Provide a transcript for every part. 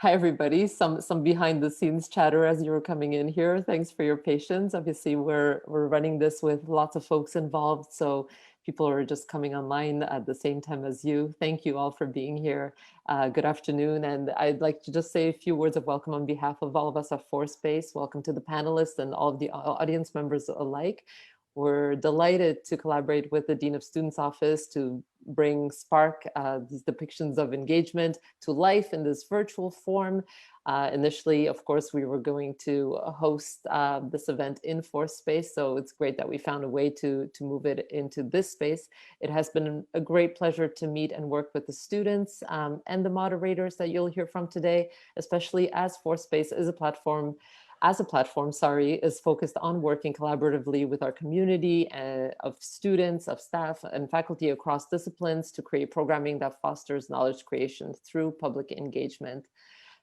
Hi, everybody. Some behind the scenes chatter as you were coming in here. Thanks for your patience. Obviously, we're running this with lots of folks involved, so people are just coming online at the same time as you. Thank you all for being here. Good afternoon, and I'd like to just say a few words of welcome on behalf of all of us at ForeSpace. Welcome to the panelists and all of the audience members alike. We're delighted to collaborate with the Dean of Students Office to bring Spark, these depictions of engagement, to life in this virtual form. Initially, of course, we were going to host this event in ForeSpace, so it's great that we found a way to move it into this space. It has been a great pleasure to meet and work with the students and the moderators that you'll hear from today, especially as ForeSpace is a platform is focused on working collaboratively with our community of students, of staff, and faculty across disciplines to create programming that fosters knowledge creation through public engagement.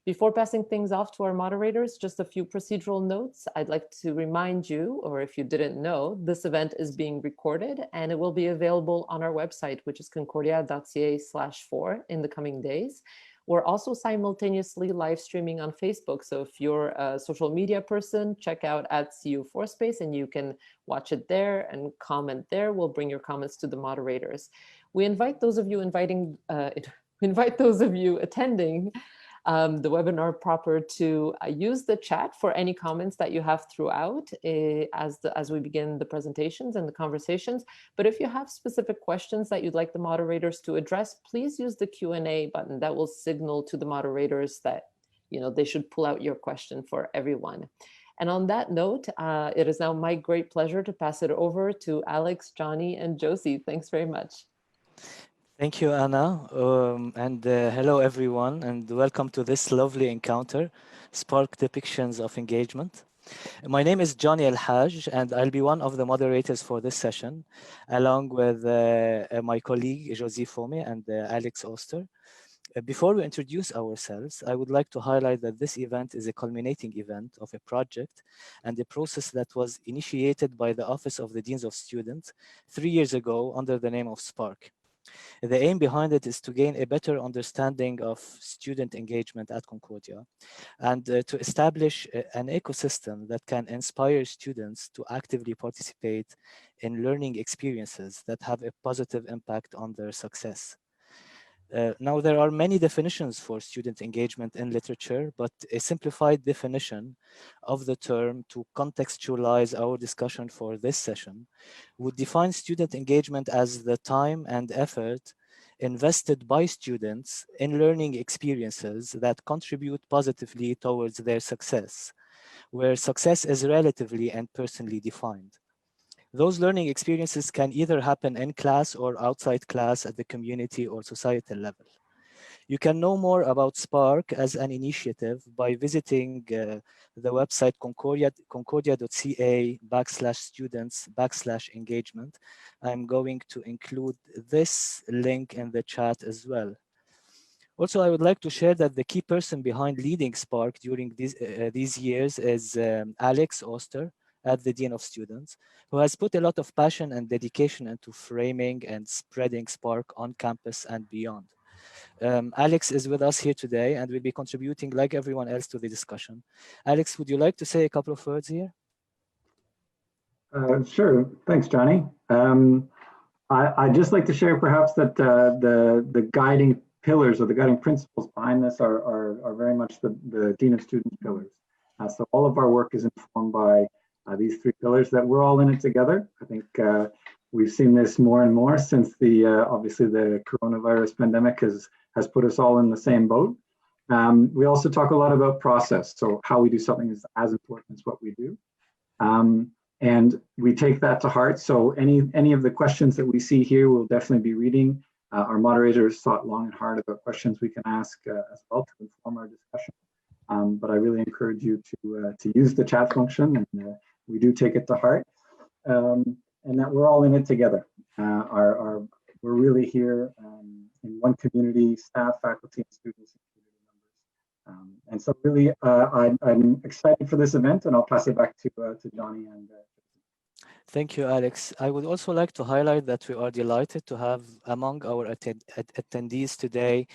Before passing things off to our moderators, just a few procedural notes. I'd like to remind you, or if you didn't know, this event is being recorded and it will be available on our website, which is concordia.ca/4 in the coming days. We're also simultaneously live streaming on Facebook. So if you're a social media person, check out @CU ForeSpace and you can watch it there and comment there. We'll bring your comments to the moderators. We invite those of you attending the webinar proper to use the chat for any comments that you have throughout as we begin the presentations and the conversations. But if you have specific questions that you'd like the moderators to address, please use the Q&A button. That will signal to the moderators that they should pull out your question for everyone. And on that note, it is now my great pleasure to pass it over to Alex, Johnny, and Josie. Thanks very much. Thank you, Anna, and hello everyone, and welcome to this lovely encounter, Spark Depictions of Engagement. My name is Johnny El-Haj, and I'll be one of the moderators for this session, along with my colleague Josie Fome and Alex Oster. Before we introduce ourselves, I would like to highlight that this event is a culminating event of a project and a process that was initiated by the Office of the Deans of Students 3 years ago under the name of Spark. The aim behind it is to gain a better understanding of student engagement at Concordia and to establish an ecosystem that can inspire students to actively participate in learning experiences that have a positive impact on their success. Now, there are many definitions for student engagement in literature, but a simplified definition of the term to contextualize our discussion for this session would define student engagement as the time and effort invested by students in learning experiences that contribute positively towards their success, where success is relatively and personally defined. Those learning experiences can either happen in class or outside class at the community or societal level. You can know more about Spark as an initiative by visiting the website concordia.ca/students/engagement. I'm going to include this link in the chat as well. Also, I would like to share that the key person behind leading Spark during these years is Alex Oster, at the Dean of Students, who has put a lot of passion and dedication into framing and spreading Spark on campus and beyond. Alex is with us here today and will be contributing like everyone else to the discussion. Alex, would you like to say a couple of words here? Sure, thanks, Johnny. I'd just like to share perhaps that the guiding pillars or the guiding principles behind this are very much the Dean of Students pillars. So all of our work is informed by these 3 pillars that we're all in it together. I think we've seen this more and more since obviously the coronavirus pandemic has put us all in the same boat. We also talk a lot about process. So how we do something is as important as what we do. And we take that to heart. So any of the questions that we see here, we'll definitely be reading. Our moderators thought long and hard about questions we can ask as well to inform our discussion. But I really encourage you to use the chat function, and we do take it to heart, and that we're all in it together. We're really here in one community, staff, faculty, and students, and community members. And so really, I'm excited for this event, and I'll pass it back to Johnny and Thank you, Alex. I would also like to highlight that we are delighted to have among our attendees today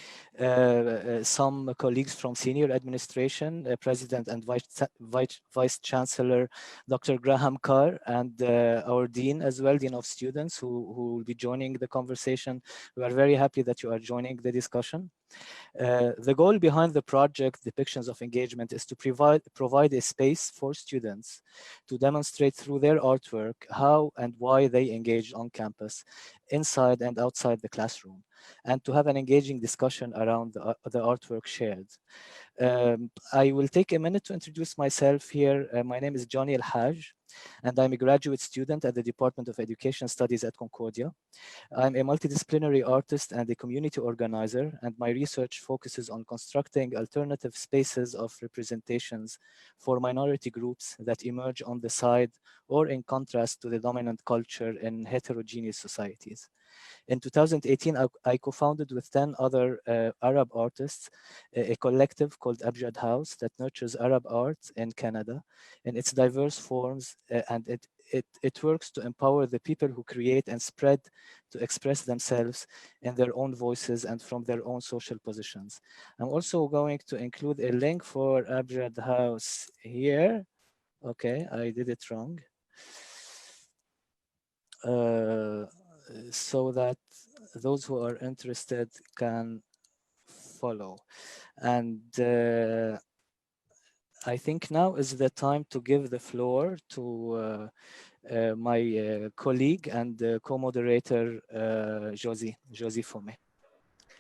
some colleagues from senior administration, President and Vice Chancellor Dr. Graham Carr, and our Dean as well, Dean of Students, who will be joining the conversation. We are very happy that you are joining the discussion. The goal behind the project Depictions of Engagement is to provide a space for students to demonstrate through their artwork how and why they engage on campus, inside and outside the classroom, and to have an engaging discussion around the artwork shared. I will take a minute to introduce myself here. My name is Johnny El-Haj, and I'm a graduate student at the Department of Education Studies at Concordia. I'm a multidisciplinary artist and a community organizer, and my research focuses on constructing alternative spaces of representations for minority groups that emerge on the side or in contrast to the dominant culture in heterogeneous societies. In 2018, I co-founded with 10 other Arab artists a collective called Abjad House that nurtures Arab art in Canada in its diverse forms, and it works to empower the people who create and spread to express themselves in their own voices and from their own social positions. I'm also going to include a link for Abjad House here. Okay, I did it wrong. So that those who are interested can follow. And I think now is the time to give the floor to my colleague and co-moderator, Josie Fome.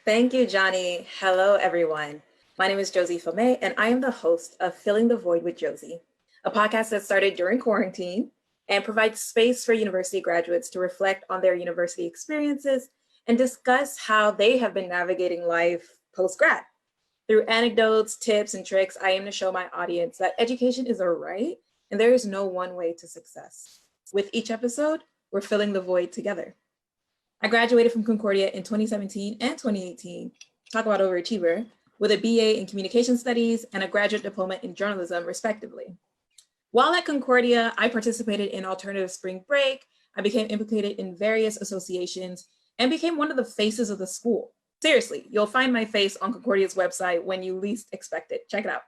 Thank you, Johnny. Hello, everyone. My name is Josie Fome, and I am the host of Filling the Void with Josie, a podcast that started during quarantine and provides space for university graduates to reflect on their university experiences and discuss how they have been navigating life post-grad. Through anecdotes, tips, and tricks, I aim to show my audience that education is a right and there is no one way to success. With each episode, we're filling the void together. I graduated from Concordia in 2017 and 2018, talk about overachiever, with a BA in Communication Studies and a graduate diploma in journalism, respectively. While at Concordia, I participated in Alternative Spring Break, I became implicated in various associations, and became one of the faces of the school. Seriously, you'll find my face on Concordia's website when you least expect it. Check it out.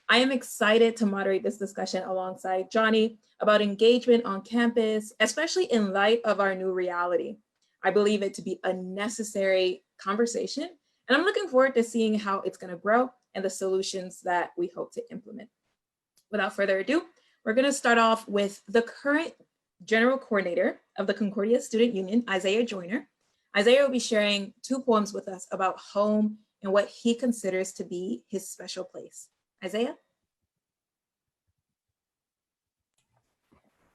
I am excited to moderate this discussion alongside Johnny about engagement on campus, especially in light of our new reality. I believe it to be a necessary conversation, and I'm looking forward to seeing how it's going to grow and the solutions that we hope to implement. Without further ado, we're going to start off with the current general coordinator of the Concordia Student Union, Isaiah Joyner. Isaiah will be sharing 2 poems with us about home and what he considers to be his special place. Isaiah?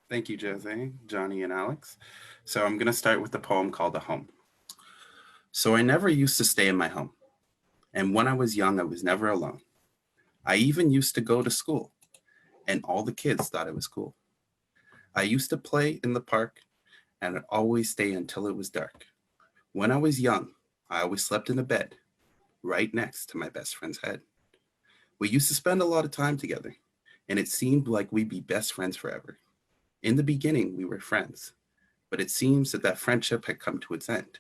Thank you, Jose, Johnny, and Alex. So I'm going to start with the poem called A Home. So I never used to stay in my home. And when I was young, I was never alone. I even used to go to school, and all the kids thought it was cool. I used to play in the park, and I'd always stay until it was dark. When I was young, I always slept in a bed right next to my best friend's head. We used to spend a lot of time together, and it seemed like we'd be best friends forever. In the beginning, we were friends, but it seems that friendship had come to its end.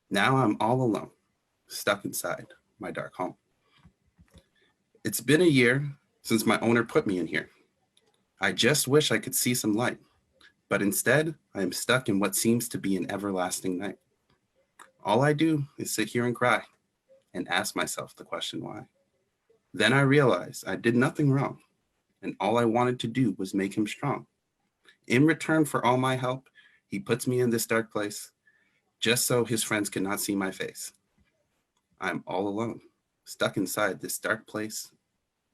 Now I'm all alone, stuck inside my dark home. It's been a year since my owner put me in here. I just wish I could see some light, but instead I am stuck in what seems to be an everlasting night. All I do is sit here and cry and ask myself the question why. Then I realize I did nothing wrong, and all I wanted to do was make him strong. In return for all my help, he puts me in this dark place, just so his friends cannot see my face. I'm all alone, stuck inside this dark place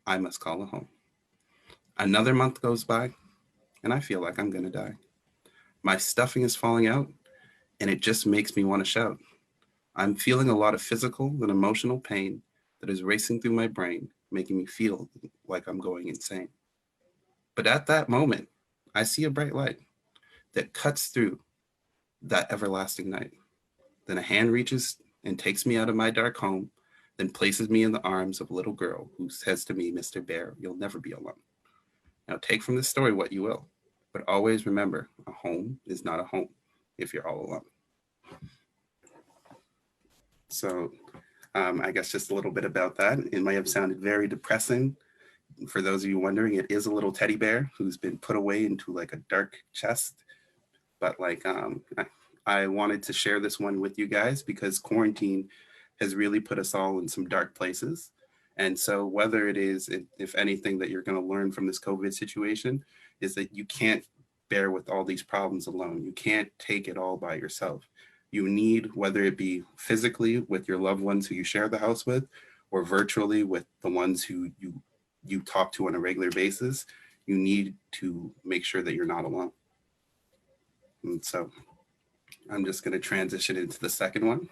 I must call a home. Another month goes by, and I feel like I'm gonna die. My stuffing is falling out, and it just makes me want to shout. I'm feeling a lot of physical and emotional pain that is racing through my brain, making me feel like I'm going insane. But at that moment, I see a bright light that cuts through that everlasting night. Then a hand reaches and takes me out of my dark home, then places me in the arms of a little girl who says to me, "Mr. Bear, you'll never be alone." Now take from this story what you will. But always remember, a home is not a home if you're all alone. So I guess just a little bit about that. It might have sounded very depressing. For those of you wondering, it is a little teddy bear who's been put away into like a dark chest. But like, I wanted to share this one with you guys because quarantine has really put us all in some dark places. And so whether it is, if anything that you're going to learn from this COVID situation is that you can't bear with all these problems alone. You can't take it all by yourself. You need, whether it be physically with your loved ones who you share the house with, or virtually with the ones who you talk to on a regular basis, you need to make sure that you're not alone. And so I'm just going to transition into the second one.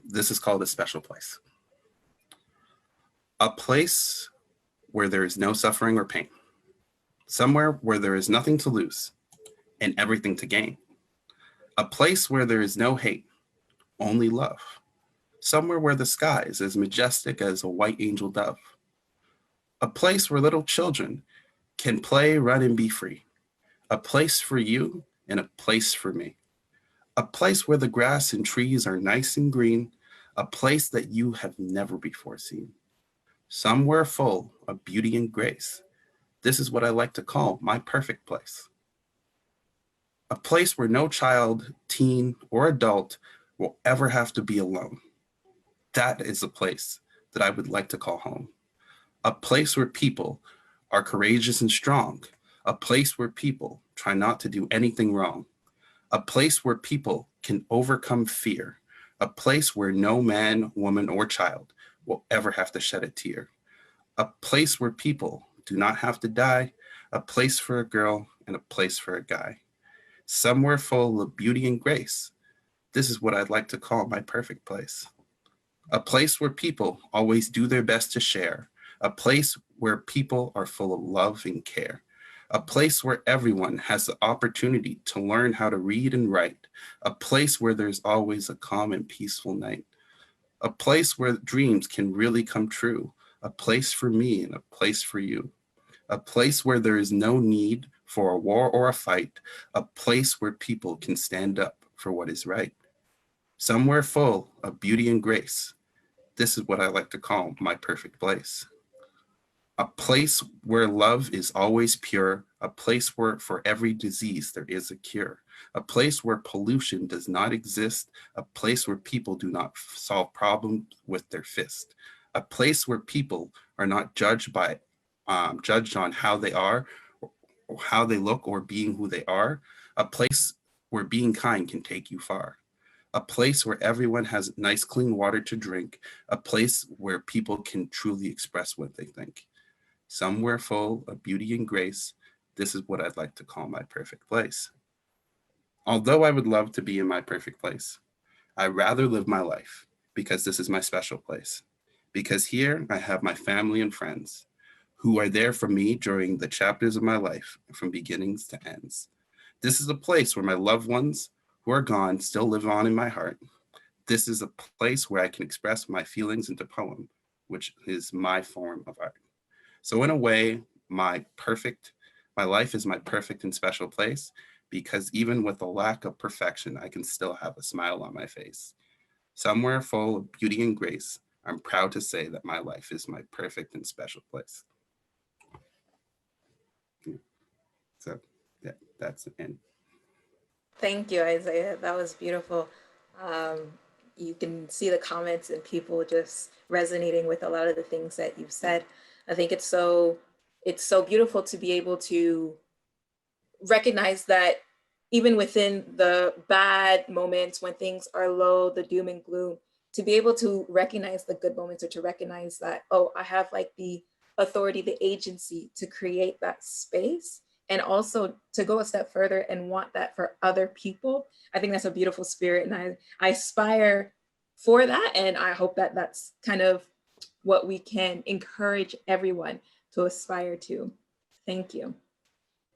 This is called a special place. A place where there is no suffering or pain. Somewhere where there is nothing to lose and everything to gain. A place where there is no hate, only love. Somewhere where the sky is as majestic as a white angel dove. A place where little children can play, run, and be free. A place for you and a place for me. A place where the grass and trees are nice and green. A place that you have never before seen. Somewhere full of beauty and grace. This is what I like to call my perfect place. A place where no child, teen, or adult will ever have to be alone. That is a place that I would like to call home. A place where people are courageous and strong. A place where people try not to do anything wrong. A place where people can overcome fear. A place where no man, woman, or child will ever have to shed a tear. A place where people do not have to die. A place for a girl and a place for a guy. Somewhere full of beauty and grace. This is what I'd like to call my perfect place. A place where people always do their best to share. A place where people are full of love and care. A place where everyone has the opportunity to learn how to read and write. A place where there's always a calm and peaceful night. A place where dreams can really come true. A place for me and a place for you. A place where there is no need for a war or a fight. A place where people can stand up for what is right. Somewhere full of beauty and grace. This is what I like to call my perfect place. A place where love is always pure. A place where for every disease there is a cure. A place where pollution does not exist. A place where people do not solve problems with their fist. A place where people are not judged on how they are, or how they look, or being who they are. A place where being kind can take you far. A place where everyone has nice, clean water to drink. A place where people can truly express what they think. Somewhere full of beauty and grace. This is what I'd like to call my perfect place. Although I would love to be in my perfect place, I'd rather live my life because this is my special place. Because here I have my family and friends who are there for me during the chapters of my life, from beginnings to ends. This is a place where my loved ones who are gone still live on in my heart. This is a place where I can express my feelings into poem, which is my form of art. So in a way, my life is my perfect and special place, because even with a lack of perfection, I can still have a smile on my face. Somewhere full of beauty and grace, I'm proud to say that my life is my perfect and special place. Yeah. So yeah, that's the end. Thank you, Isaiah. That was beautiful. You can see the comments and people just resonating with a lot of the things that you've said. I think it's so beautiful to be able to recognize that even within the bad moments, when things are low, the doom and gloom, to be able to recognize the good moments, or to recognize that, oh, I have like the authority, the agency to create that space, and also to go a step further and want that for other people. I think that's a beautiful spirit, and I aspire for that, and I hope that that's kind of what we can encourage everyone to aspire to. Thank you.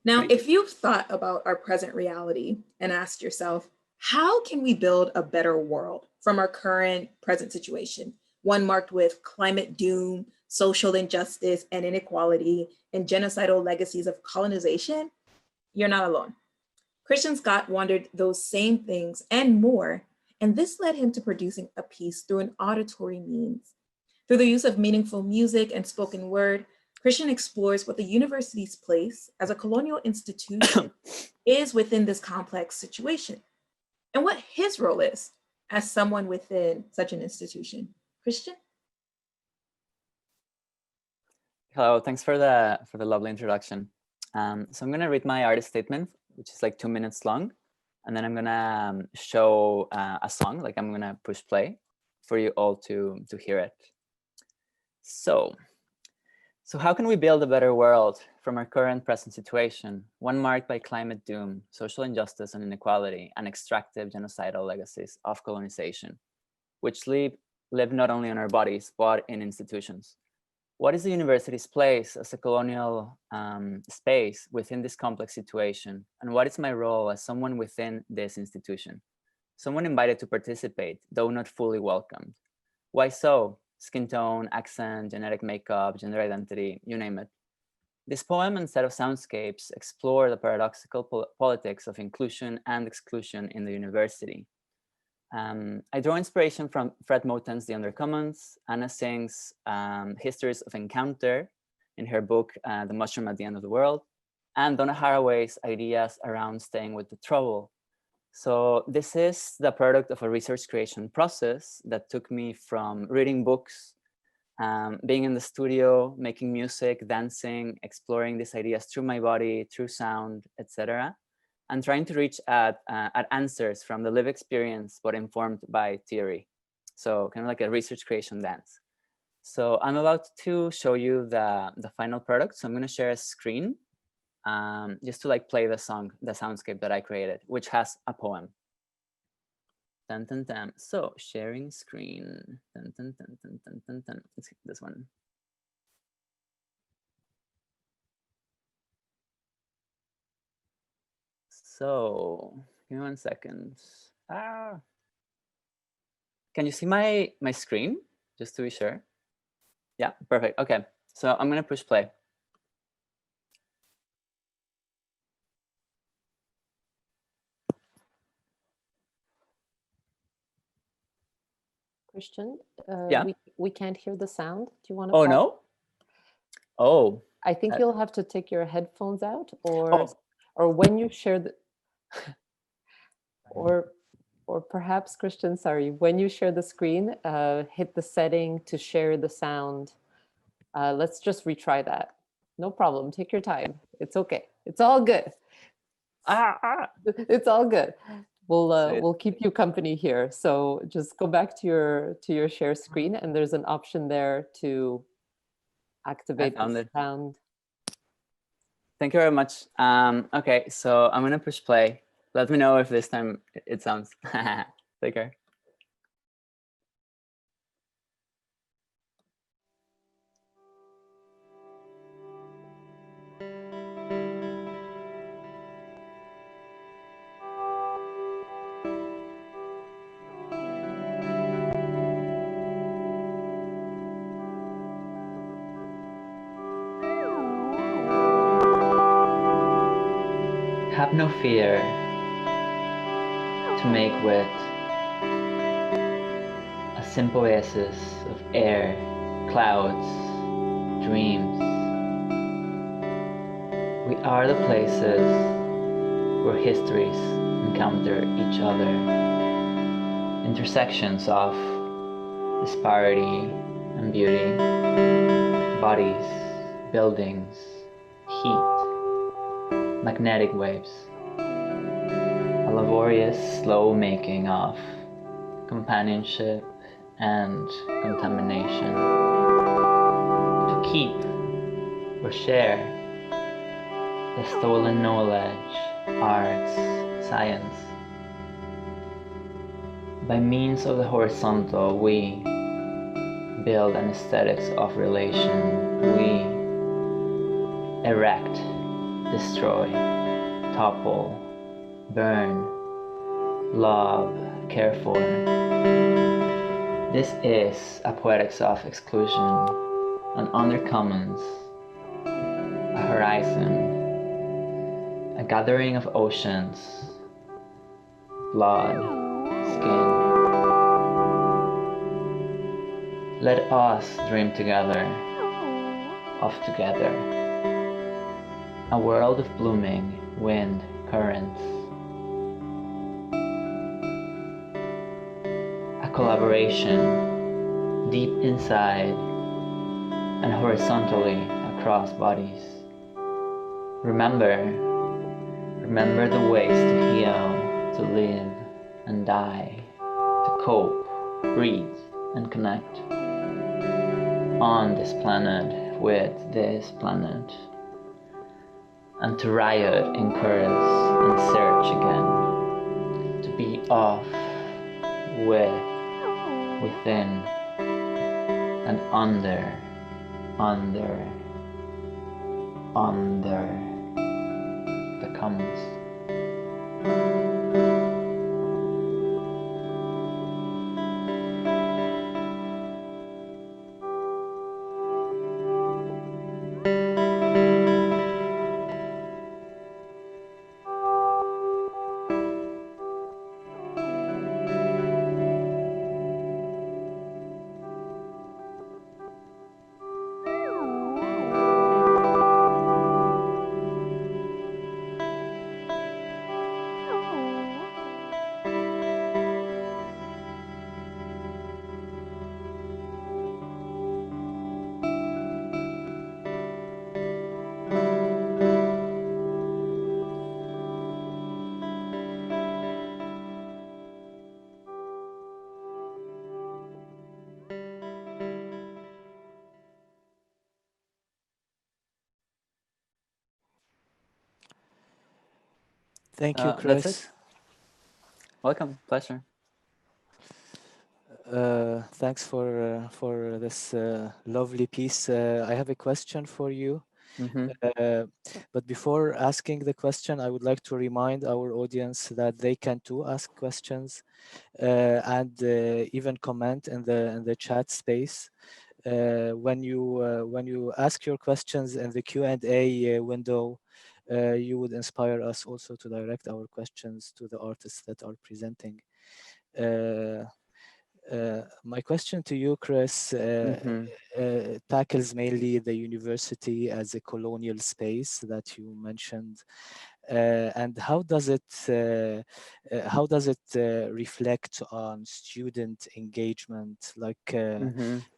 Now, if you've thought about our present reality and asked yourself, how can we build a better world from our current present situation, one marked with climate doom, social injustice and inequality, and genocidal legacies of colonization, you're not alone. Christian Scott wondered those same things and more, and this led him to producing a piece through an auditory means. Through the use of meaningful music and spoken word, Christian explores what the university's place as a colonial institution is within this complex situation, and what his role is as someone within such an institution. Christian? Hello, thanks for the lovely introduction. So I'm gonna read my artist statement, which is like 2 minutes long, and then I'm gonna show a song, like I'm gonna push play for you all to hear it. So how can we build a better world from our current present situation, one marked by climate doom, social injustice and inequality, and extractive genocidal legacies of colonization, which live not only in our bodies, but in institutions? What is the university's place as a colonial space within this complex situation? And what is my role as someone within this institution? Someone invited to participate, though not fully welcomed. Why so? Skin tone, accent, genetic makeup, gender identity, you name it. This poem and set of soundscapes explore the paradoxical politics of inclusion and exclusion in the university. I draw inspiration from Fred Moten's The Undercommons, Anna Singh's Histories of Encounter in her book, The Mushroom at the End of the World, and Donna Haraway's ideas around staying with the trouble. So this is the product of a research creation process that took me from reading books, being in the studio, making music, dancing, exploring these ideas through my body, through sound, etc., and trying to reach at answers from the lived experience, but informed by theory. So kind of like a research creation dance. So I'm about to show you the final product. So I'm gonna share a screen just to like play the song, the soundscape that I created, which has a poem. Dun, dun, dun. So sharing screen. Dun, dun, dun, dun, dun, dun, dun. Let's get this one. So give me 1 second. Can you see my screen? Just to be sure. Yeah, perfect. Okay, so I'm gonna push play. Christian, Yeah. we can't hear the sound. Do you want to? Oh no. Oh. I think you'll have to take your headphones out, or when you share the, or perhaps Christian, sorry, when you share the screen, hit the setting to share the sound. Let's just retry that. No problem. Take your time. It's okay. It's all good. It's all good. We'll keep you company here. So just go back to your share screen, and there's an option there to activate the sound. Thank you very much. Okay, so I'm gonna push play. Let me know if this time it sounds. Take care. Have no fear to make with a simple oasis of air, clouds, dreams. We are the places where histories encounter each other, intersections of disparity and beauty, bodies, buildings, heat, magnetic waves, a laborious slow making of companionship and contamination, to keep or share the stolen knowledge, arts, science. By means of the horizontal, we build an aesthetics of relation. We erect, destroy, topple, burn, love, care for. This is a poetics of exclusion, and under commons, a horizon, a gathering of oceans, blood, skin. Let us dream together, of together, a world of blooming wind currents, a collaboration deep inside and horizontally across bodies. Remember the ways to heal, to live and die, to cope, breathe and connect on this planet with this planet, and to riot in chorus and search again, to be off, with, within, and under the commons. Thank you, That's it. Chris. Welcome, pleasure. Thanks for this lovely piece. I have a question for you. But before asking the question, I would like to remind our audience that they can too ask questions and even comment in the chat space. When you ask your questions in the Q&A window, you would inspire us also to direct our questions to the artists that are presenting. My question to you, Chris, tackles mainly the university as a colonial space that you mentioned, and how does it reflect on student engagement? Like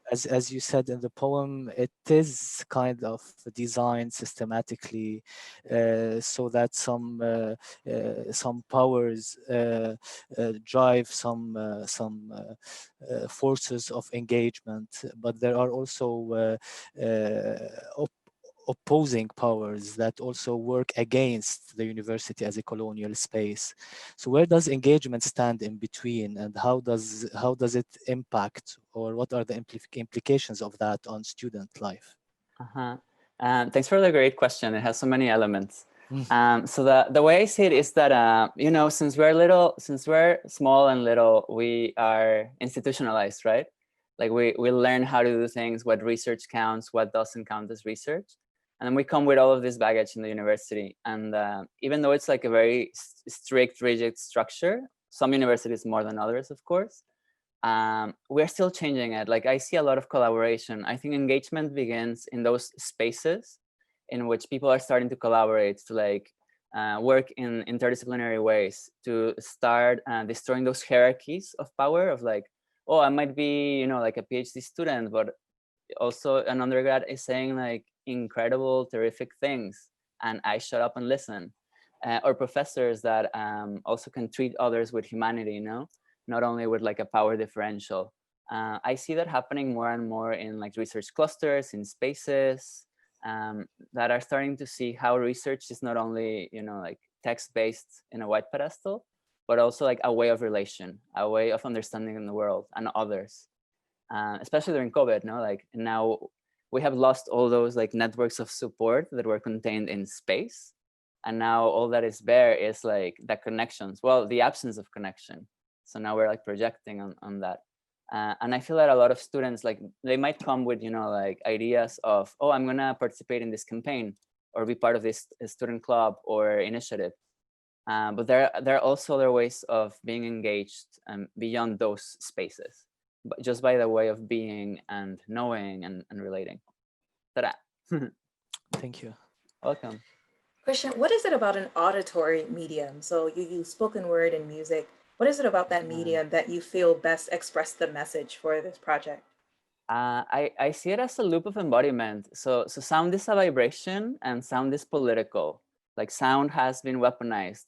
as you said in the poem, it is kind of designed systematically so that some powers drive some forces of engagement, but there are also opposing powers that also work against the university as a colonial space. So where does engagement stand in between, and how does it impact, or what are the implications of that on student life? Thanks for the great question. It has so many elements. So the way I see it is that you know, since we're small and little, we are institutionalized, right? Like we learn how to do things, what research counts, what doesn't count as research. And then we come with all of this baggage in the university. And even though it's like a very strict, rigid structure, some universities more than others, of course, we're still changing it. Like I see a lot of collaboration. I think engagement begins in those spaces in which people are starting to collaborate, to like work in interdisciplinary ways, to start destroying those hierarchies of power of like, oh, I might be, you know, like a PhD student, but also an undergrad is saying like incredible, terrific things, and I shut up and listen. Or professors that also can treat others with humanity, you know, not only with like a power differential. I see that happening more and more in like research clusters, in spaces that are starting to see how research is not only, you know, like text-based in a white pedestal, but also like a way of relation, a way of understanding the world and others. Especially during COVID, no? Like now we have lost all those like networks of support that were contained in space. And now all that is bare is like the connections, well, the absence of connection. So now we're like projecting on that. And I feel that a lot of students, like, they might come with, you know, like ideas of, oh, I'm gonna participate in this campaign or be part of this student club or initiative. But there are also other ways of being engaged beyond those spaces, but just by the way of being and knowing and relating. Ta-da. Thank you. Welcome. Christian, what is it about an auditory medium? So you use spoken word and music. What is it about that medium that you feel best expressed the message for this project? I see it as a loop of embodiment. So sound is a vibration and sound is political. Like sound has been weaponized.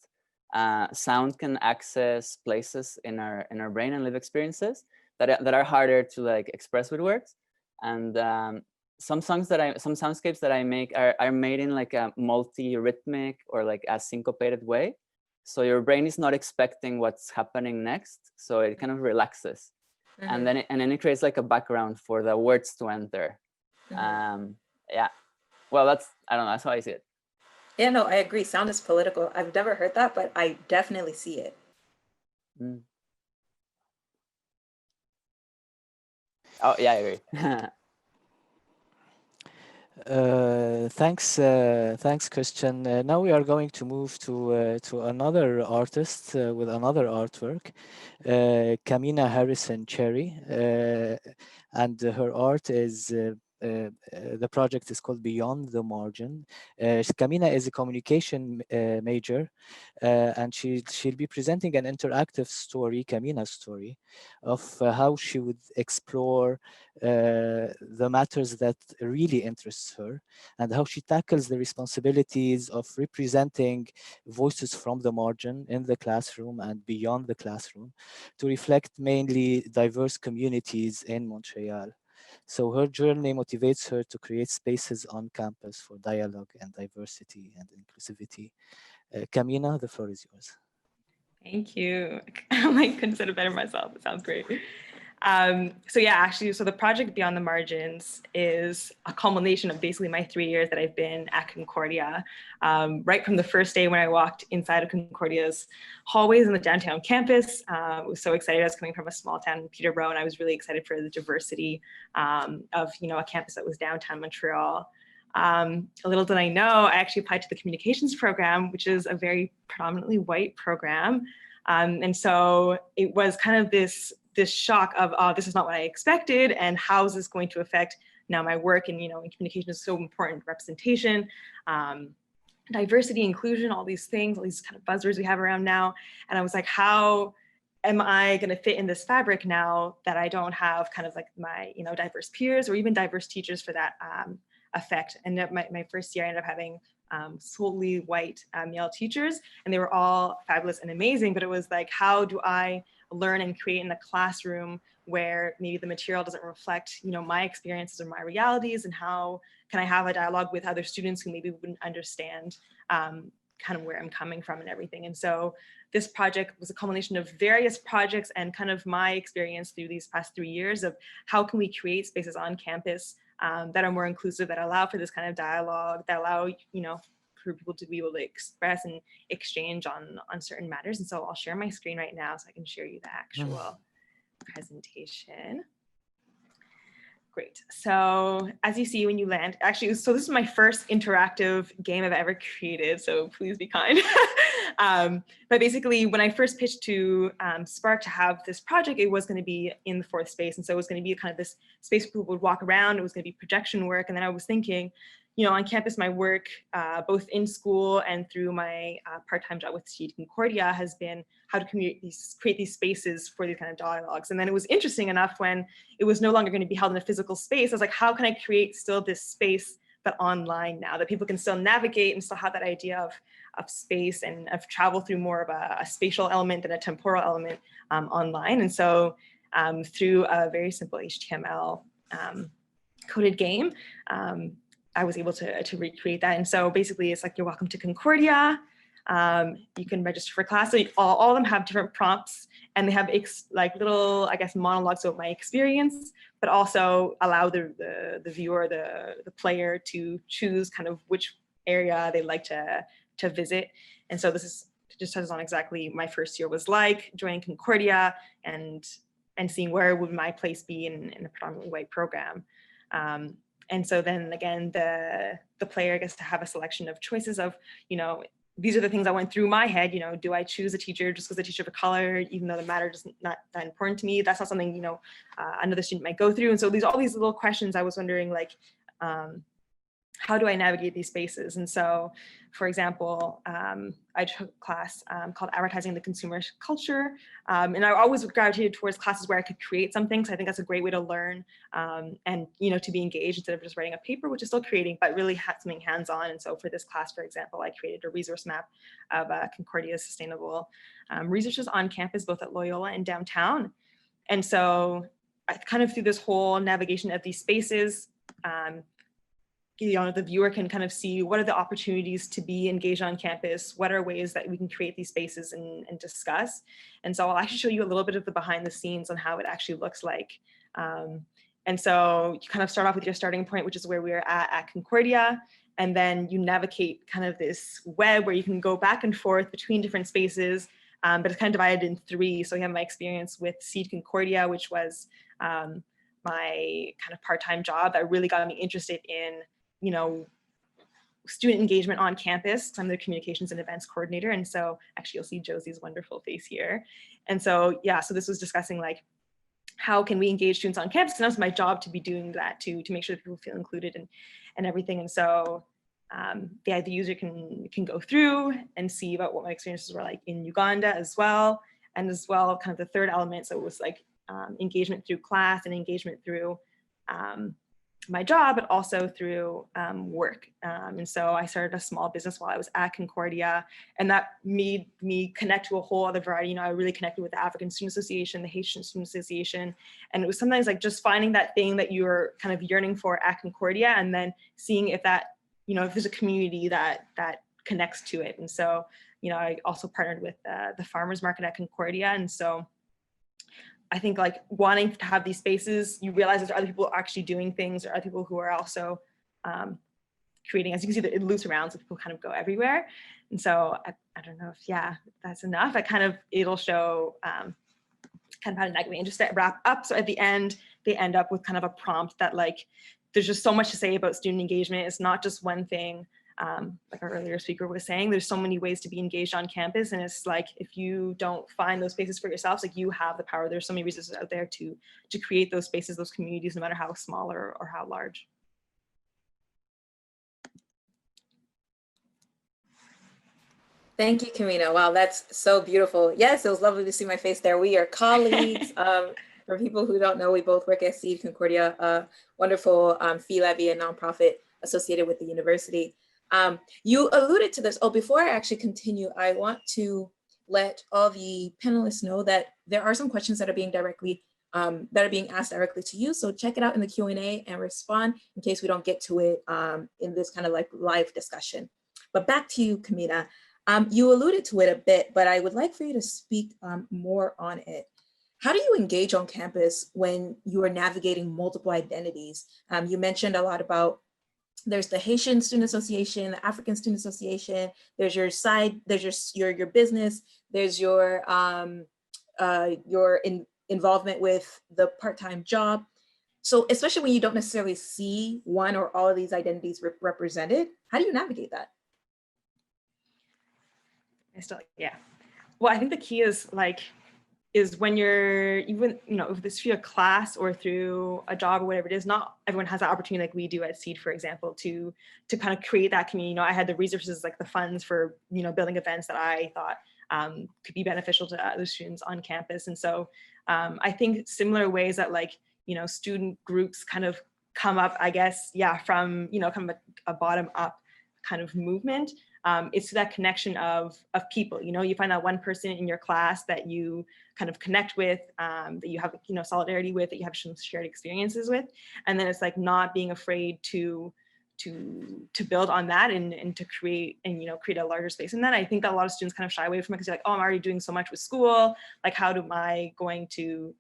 Sound can access places in our brain and live experiences that are harder to like express with words. And some soundscapes that I make are made in like a multi-rhythmic or like a syncopated way. So your brain is not expecting what's happening next. So it kind of relaxes. And then it creates like a background for the words to enter. Yeah, well, I don't know, that's how I see it. Yeah, no, I agree. Sound is political. I've never heard that, but I definitely see it. Oh yeah, I agree. Thanks, Christian. Now we are going to move to another artist with another artwork, Camina Harrison Cherry, and her art is. The project is called Beyond the Margin. Camina is a communication major, and she'll be presenting an interactive story, Camina's story, of how she would explore the matters that really interests her and how she tackles the responsibilities of representing voices from the margin in the classroom and beyond the classroom to reflect mainly diverse communities in Montreal. So her journey motivates her to create spaces on campus for dialogue and diversity and inclusivity. Camina, the floor is yours. Thank you. I couldn't say it better myself. It sounds great. So yeah, actually, so the project Beyond the Margins is a culmination of basically my 3 years that I've been at Concordia. Right from the first day when I walked inside of Concordia's hallways in the downtown campus, I was so excited. I was coming from a small town in Peterborough, and I was really excited for the diversity of, you know, a campus that was downtown Montreal. A little did I know, I actually applied to the communications program, which is a very predominantly white program. And so it was kind of this shock of, oh, this is not what I expected, and how is this going to affect now my work? And, you know, in communication is so important, representation, diversity, inclusion, all these things, all these kind of buzzwords we have around now. And I was like, how am I going to fit in this fabric now that I don't have kind of like my, you know, diverse peers or even diverse teachers for that effect? And my first year I ended up having solely white male teachers, and they were all fabulous and amazing, but it was like, how do I learn and create in a classroom where maybe the material doesn't reflect, you know, my experiences or my realities, and how can I have a dialogue with other students who maybe wouldn't understand kind of where I'm coming from and everything. And so this project was a culmination of various projects and kind of my experience through these past 3 years of how can we create spaces on campus that are more inclusive, that allow for this kind of dialogue, that allow, you know, for people to be able to express and exchange on certain matters. And so I'll share my screen right now so I can share you the actual presentation. Great. So as you see when you land, actually, so this is my first interactive game I've ever created, so please be kind. But basically, when I first pitched to Spark to have this project, it was going to be in the fourth space. And so it was going to be kind of this space where people would walk around. It was going to be projection work. And then I was thinking, you know, on campus, my work, both in school and through my part-time job with Concordia, has been how to create these spaces for these kind of dialogues. And then it was interesting enough when it was no longer going to be held in a physical space. I was like, how can I create still this space, but online now, that people can still navigate and still have that idea of space and of travel through more of a spatial element than a temporal element online. And so through a very simple HTML coded game, I was able to recreate that. And so basically it's like, you're welcome to Concordia. You can register for class. So all of them have different prompts, and they have like little, I guess, monologues of my experience, but also allow the viewer, the player, to choose kind of which area they'd like to visit. And so this is just touches on exactly my first year was like, joining Concordia and and seeing where would my place be in a predominantly white program. And so then again, the player gets to have a selection of choices of, these are the things that went through my head. Do I choose a teacher just because a teacher of color, even though the matter is not that important to me? That's not something, another student might go through. And so all these little questions I was wondering, like, how do I navigate these spaces? And so, for example, I took a class called Advertising the Consumer Culture. And I always gravitated towards classes where I could create something. So I think that's a great way to learn and, to be engaged instead of just writing a paper, which is still creating, but really had something hands-on. And so for this class, for example, I created a resource map of Concordia's sustainable resources on campus, both at Loyola and downtown. And so I kind of through this whole navigation of these spaces, the viewer can kind of see what are the opportunities to be engaged on campus, what are ways that we can create these spaces and discuss. And so I'll actually show you a little bit of the behind the scenes on how it actually looks like. And so you kind of start off with your starting point, which is where we're at Concordia. And then you navigate kind of this web where you can go back and forth between different spaces, but it's kind of divided in three. So you have my experience with Seed Concordia, which was my kind of part-time job that really got me interested in student engagement on campus. I'm the communications and events coordinator. And so actually you'll see Josie's wonderful face here. And so, yeah, so this was discussing like, how can we engage students on campus? And that was my job to be doing that to make sure that people feel included and everything. And so the user can go through and see about what my experiences were like in Uganda as well. And as well, kind of the third element. So it was like engagement through class and engagement through my job, but also through work. And so I started a small business while I was at Concordia, and that made me connect to a whole other variety. I really connected with the African Student Association, the Haitian Student Association. And it was sometimes like just finding that thing that you're kind of yearning for at Concordia, and then seeing if that, if there's a community that connects to it. And so, I also partnered with the farmers market at Concordia. And so I think like wanting to have these spaces, you realize there are other people actually doing things, or other people who are also creating, as you can see, it loops around, so people kind of go everywhere. And so I don't know if, that's enough. It'll show kind of how to navigate and just to wrap up. So at the end, they end up with kind of a prompt that like, there's just so much to say about student engagement. It's not just one thing. Like our earlier speaker was saying, there's so many ways to be engaged on campus. And it's like, if you don't find those spaces for yourselves, like you have the power. There's so many resources out there to create those spaces, those communities, no matter how small or how large. Thank you, Camina. Wow, that's so beautiful. Yes, it was lovely to see my face there. We are colleagues. For people who don't know, we both work at Seed Concordia, a wonderful fee levy and nonprofit associated with the university. You alluded to this. Oh, before I actually continue, I want to let all the panelists know that there are some questions that are being asked directly to you. So check it out in the Q&A and respond in case we don't get to it in this kind of like live discussion. But back to you, Camina. You alluded to it a bit, but I would like for you to speak more on it. How do you engage on campus when you are navigating multiple identities? You mentioned a lot about there's the Haitian Student Association, the African Student Association, there's your side, there's your business, there's your involvement with the part-time job. So especially when you don't necessarily see one or all of these identities represented, how do you navigate that? Well, I think the key is when you're even, if this through a class or through a job or whatever it is, not everyone has that opportunity like we do at Seed, for example, to kind of create that community. I had the resources, like the funds for, building events that I thought could be beneficial to other students on campus. And so I think similar ways that student groups kind of come up, I guess, from, kind of a bottom up kind of movement. It's that connection of people. You find that one person in your class that you kind of connect with, that you have solidarity with, that you have some shared experiences with, and then it's like not being afraid to build on that and to create a larger space in that. I think that a lot of students kind of shy away from it because you're like, oh, I'm already doing so much with school. Like, how am I going to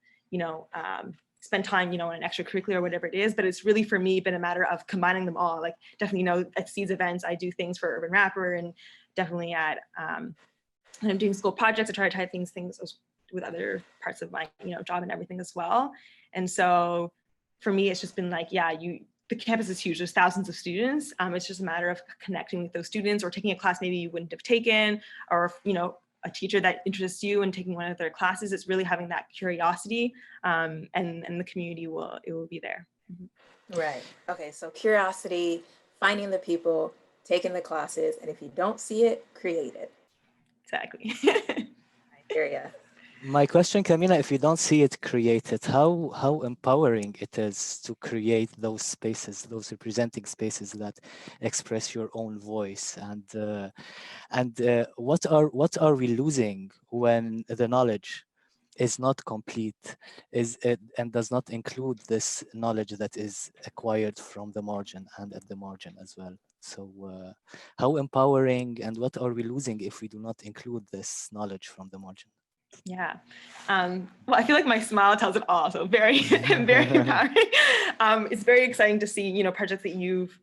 spend time, in an extracurricular or whatever it is, but it's really for me been a matter of combining them all. Like definitely, at Seed's events, I do things for Urban Rapper, and definitely at when I'm doing school projects, I try to tie things with other parts of my, job and everything as well. And so for me, it's just been like, the campus is huge. There's thousands of students. It's just a matter of connecting with those students or taking a class maybe you wouldn't have taken, or, a teacher that interests you and taking one of their classes. It's really having that curiosity, and the community will be there. Right. Okay. So curiosity, finding the people, taking the classes, and if you don't see it, create it. Exactly. I hear ya. My question, Camina, if you don't see it, create it. How empowering it is to create those spaces, those representing spaces that express your own voice, and what are we losing when the knowledge is not complete, and does not include this knowledge that is acquired from the margin and at the margin as well. So how empowering, and what are we losing if we do not include this knowledge from the margin? Yeah. Well, I feel like my smile tells it all. So very, very empowering. It's very exciting to see, projects that you've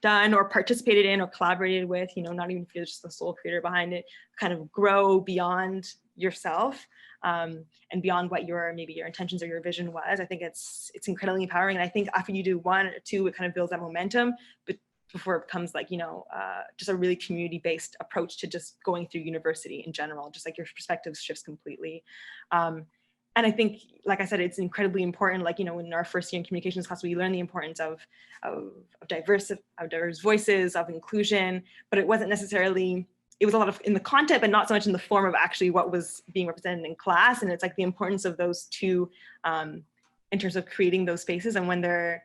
done or participated in or collaborated with, not even if you're just the sole creator behind it, kind of grow beyond yourself, and beyond what maybe your intentions or your vision was. I think it's incredibly empowering. And I think after you do one or two, it kind of builds that momentum, but before it becomes like, just a really community-based approach to just going through university in general, just like your perspective shifts completely. And I think, like I said, it's incredibly important. Like, in our first year in communications class, we learned the importance of diverse voices, of inclusion, but it wasn't necessarily, it was a lot of in the content, but not so much in the form of actually what was being represented in class. And it's like the importance of those two in terms of creating those spaces. And when they're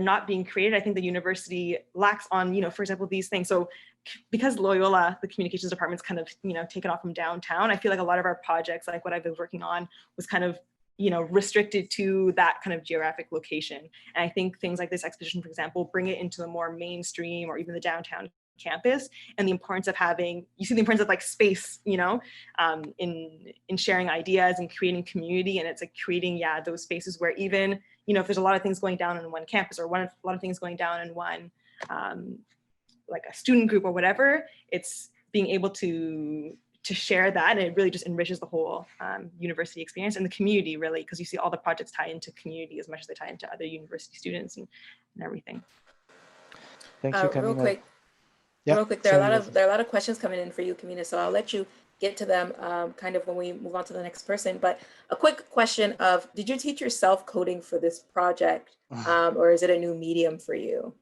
not being created, I think the university lacks on, for example, these things. So because Loyola, the communications department's kind of, taken off from downtown, I feel like a lot of our projects, like what I've been working on, was kind of, restricted to that kind of geographic location. And I think things like this exhibition, for example, bring it into the more mainstream or even the downtown campus, and the importance of having, you see the importance of like space, in sharing ideas and creating community. And it's like creating, those spaces where even, if there's a lot of things going down in one campus or a lot of things going down in one, like a student group or whatever, it's being able to share that, and it really just enriches the whole university experience and the community, really, because you see all the projects tie into community as much as they tie into other university students and everything. Thank you, Camina. Real quick, there are a lot of questions coming in for you, Camina, so I'll let you get to them kind of when we move on to the next person. But a quick question of, did you teach yourself coding for this project, or is it a new medium for you?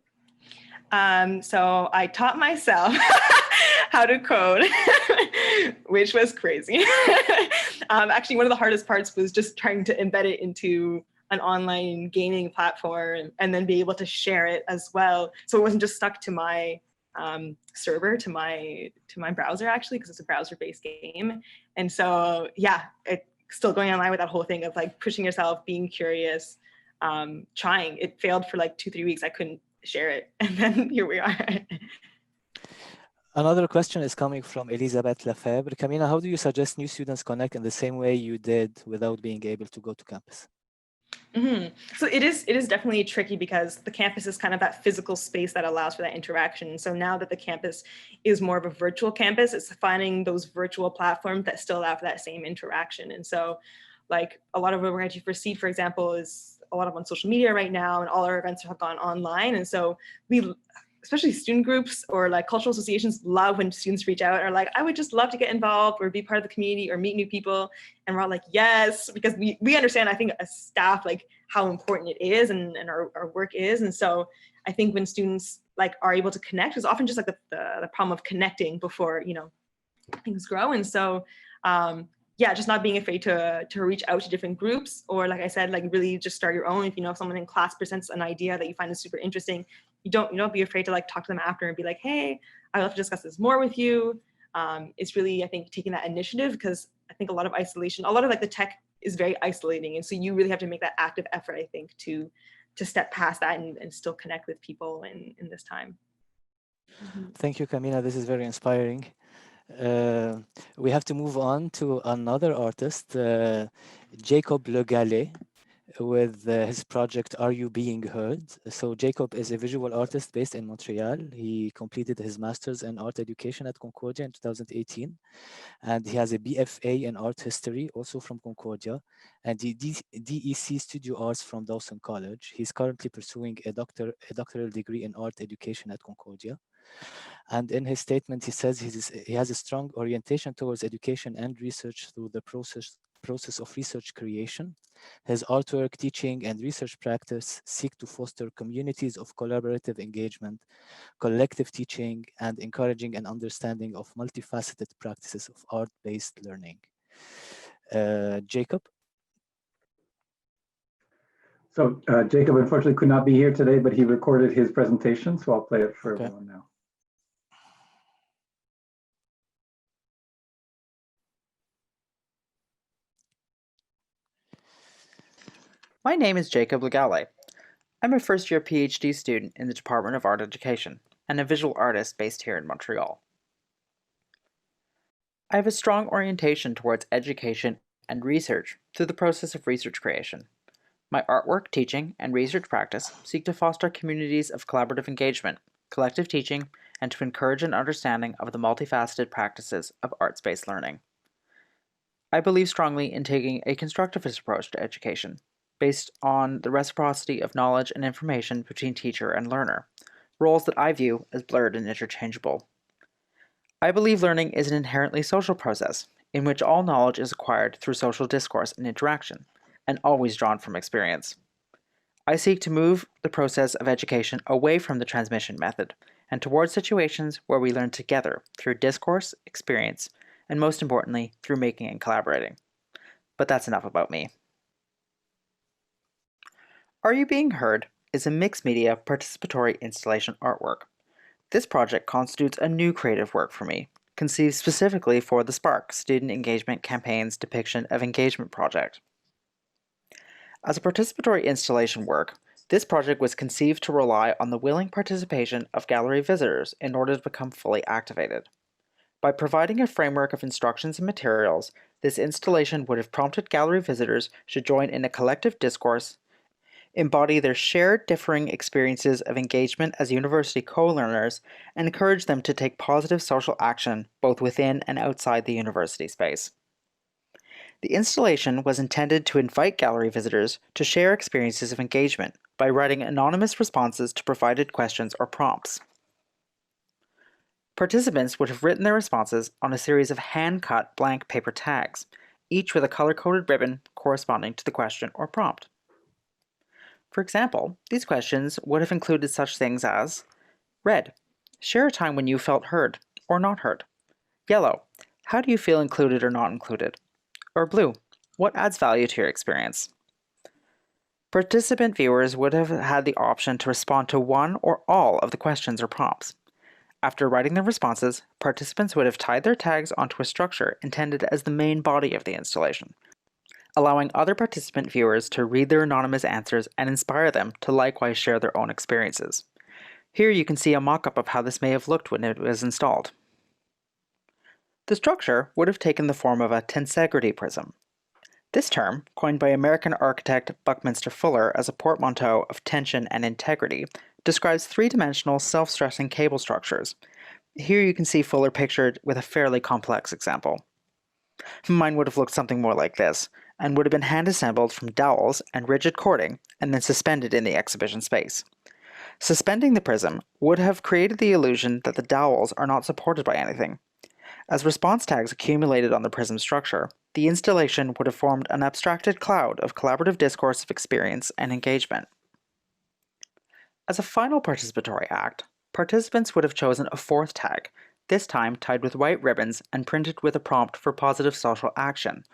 So I taught myself how to code, which was crazy. Actually, one of the hardest parts was just trying to embed it into an online gaming platform and then be able to share it as well. So it wasn't just stuck to my server, to my browser, actually, because it's a browser-based game. And so, it's still going online with that whole thing of like pushing yourself, being curious, trying. It failed for like 2-3 weeks. I couldn't share it, and then here we are. Another question is coming from Elizabeth Lefebvre. Camina, how do you suggest new students connect in the same way you did without being able to go to campus? So it is definitely tricky because the campus is kind of that physical space that allows for that interaction. So now that the campus is more of a virtual campus, it's finding those virtual platforms that still allow for that same interaction. And so like a lot of what we're going to proceed, for example, is a lot of on social media right now, and all our events have gone online. And so we, especially student groups or like cultural associations, love when students reach out and are like, I would just love to get involved or be part of the community or meet new people. And we're all like, yes, because we understand, I think, as staff, like how important it is and our work is. And so I think when students like are able to connect, it's often just like the problem of connecting before, things grow. And so, just not being afraid to reach out to different groups, or like I said, like really just start your own. If someone in class presents an idea that you find is super interesting, you don't be afraid to like talk to them after and be like, hey, I'd love to discuss this more with you. It's really, I think, taking that initiative, because I think a lot of isolation, a lot of like the tech is very isolating. And so you really have to make that active effort, I think, to step past that and still connect with people in this time. Thank you, Camina. This is very inspiring. We have to move on to another artist, Jacob Le Gallet. with his project Are You Being Heard? So Jacob is a visual artist based in Montreal. He completed his master's in art education at Concordia in 2018, and he has a BFA in art history also from Concordia, and DEC Studio Arts from Dawson College. He's currently pursuing a doctoral degree in art education at Concordia. And in his statement, he says he has a strong orientation towards education and research through the process of research creation. His artwork, teaching, and research practice seek to foster communities of collaborative engagement, collective teaching, and encouraging an understanding of multifaceted practices of art-based learning. Jacob? So Jacob unfortunately could not be here today, but he recorded his presentation, so I'll play it for everyone now. My name is Jacob Legale. I'm a first-year PhD student in the Department of Art Education and a visual artist based here in Montreal. I have a strong orientation towards education and research through the process of research creation. My artwork, teaching, and research practice seek to foster communities of collaborative engagement, collective teaching, and to encourage an understanding of the multifaceted practices of arts-based learning. I believe strongly in taking a constructivist approach to education, based on the reciprocity of knowledge and information between teacher and learner, roles that I view as blurred and interchangeable. I believe learning is an inherently social process, in which all knowledge is acquired through social discourse and interaction, and always drawn from experience. I seek to move the process of education away from the transmission method, and towards situations where we learn together through discourse, experience, and most importantly, through making and collaborating. But that's enough about me. Are You Being Heard is a mixed media participatory installation artwork. This project constitutes a new creative work for me, conceived specifically for the SPARK Student Engagement Campaign's Depiction of Engagement project. As a participatory installation work, this project was conceived to rely on the willing participation of gallery visitors in order to become fully activated. By providing a framework of instructions and materials, this installation would have prompted gallery visitors to join in a collective discourse, embody their shared differing experiences of engagement as university co-learners, and encourage them to take positive social action both within and outside the university space. The installation was intended to invite gallery visitors to share experiences of engagement by writing anonymous responses to provided questions or prompts. Participants would have written their responses on a series of hand-cut blank paper tags, each with a color-coded ribbon corresponding to the question or prompt. For example, these questions would have included such things as: red, share a time when you felt heard or not heard. Yellow, how do you feel included or not included? Or blue, what adds value to your experience? Participant viewers would have had the option to respond to one or all of the questions or prompts. After writing their responses, participants would have tied their tags onto a structure intended as the main body of the installation, allowing other participant viewers to read their anonymous answers and inspire them to likewise share their own experiences. Here you can see a mock-up of how this may have looked when it was installed. The structure would have taken the form of a Tensegrity Prism. This term, coined by American architect Buckminster Fuller as a portmanteau of tension and integrity, describes three-dimensional self-stressing cable structures. Here you can see Fuller pictured with a fairly complex example. Mine would have looked something more like this, and would have been hand-assembled from dowels and rigid cording, and then suspended in the exhibition space. Suspending the prism would have created the illusion that the dowels are not supported by anything. As response tags accumulated on the prism structure, the installation would have formed an abstracted cloud of collaborative discourse of experience and engagement. As a final participatory act, participants would have chosen a fourth tag, this time tied with white ribbons and printed with a prompt for positive social action.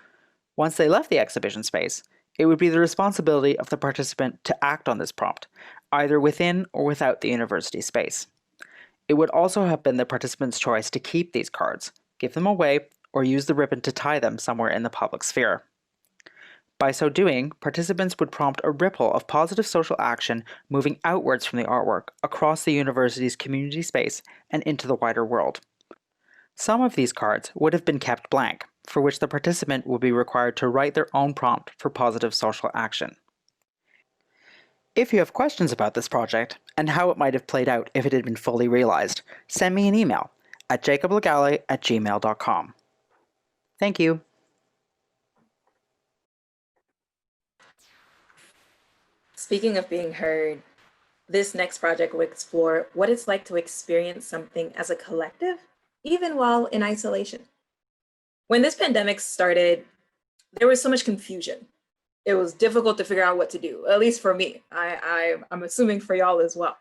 Once they left the exhibition space, it would be the responsibility of the participant to act on this prompt, either within or without the university space. It would also have been the participant's choice to keep these cards, give them away, or use the ribbon to tie them somewhere in the public sphere. By so doing, participants would prompt a ripple of positive social action moving outwards from the artwork, across the university's community space, and into the wider world. Some of these cards would have been kept blank, for which the participant would be required to write their own prompt for positive social action. If you have questions about this project and how it might have played out if it had been fully realized, send me an email at jacoblegale@gmail.com. Thank you. Speaking of being heard, this next project will explore what it's like to experience something as a collective, even while in isolation. When this pandemic started, there was so much confusion. It was difficult to figure out what to do, at least for me. I'm assuming for y'all as well.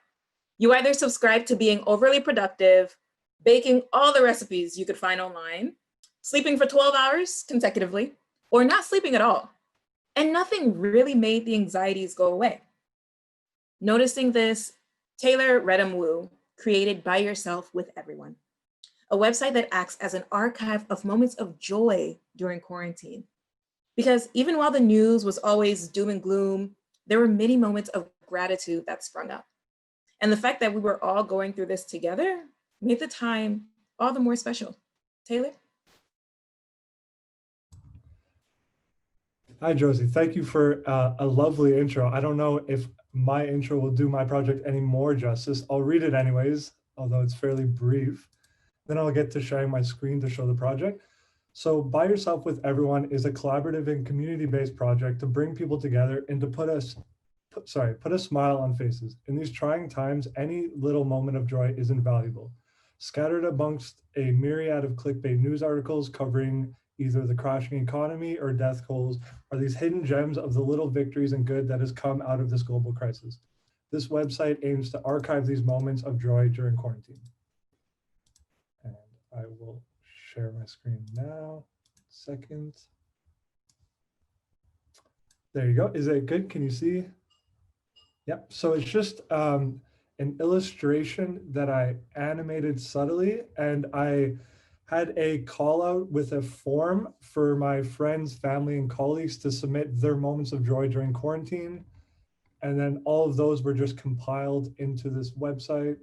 You either subscribe to being overly productive, baking all the recipes you could find online, sleeping for 12 hours consecutively, or not sleeping at all. And nothing really made the anxieties go away. Noticing this, Taylor Redham-Wu created By Yourself with Everyone, a website that acts as an archive of moments of joy during quarantine. Because even while the news was always doom and gloom, there were many moments of gratitude that sprung up. And the fact that we were all going through this together made the time all the more special. Taylor? Hi, Josie. Thank you for a lovely intro. I don't know if my intro will do my project any more justice. I'll read it anyways, although it's fairly brief. Then I'll get to sharing my screen to show the project. So By Yourself with Everyone is a collaborative and community-based project to bring people together and to put a smile on faces. In these trying times, any little moment of joy is invaluable. Scattered amongst a myriad of clickbait news articles covering either the crashing economy or death tolls are these hidden gems of the little victories and good that has come out of this global crisis. This website aims to archive these moments of joy during quarantine. And I will share my screen now. Second. There you go. Is it good? Can you see? Yep. So it's just an illustration that I animated subtly, and I had a call out with a form for my friends, family, and colleagues to submit their moments of joy during quarantine. And then all of those were just compiled into this website,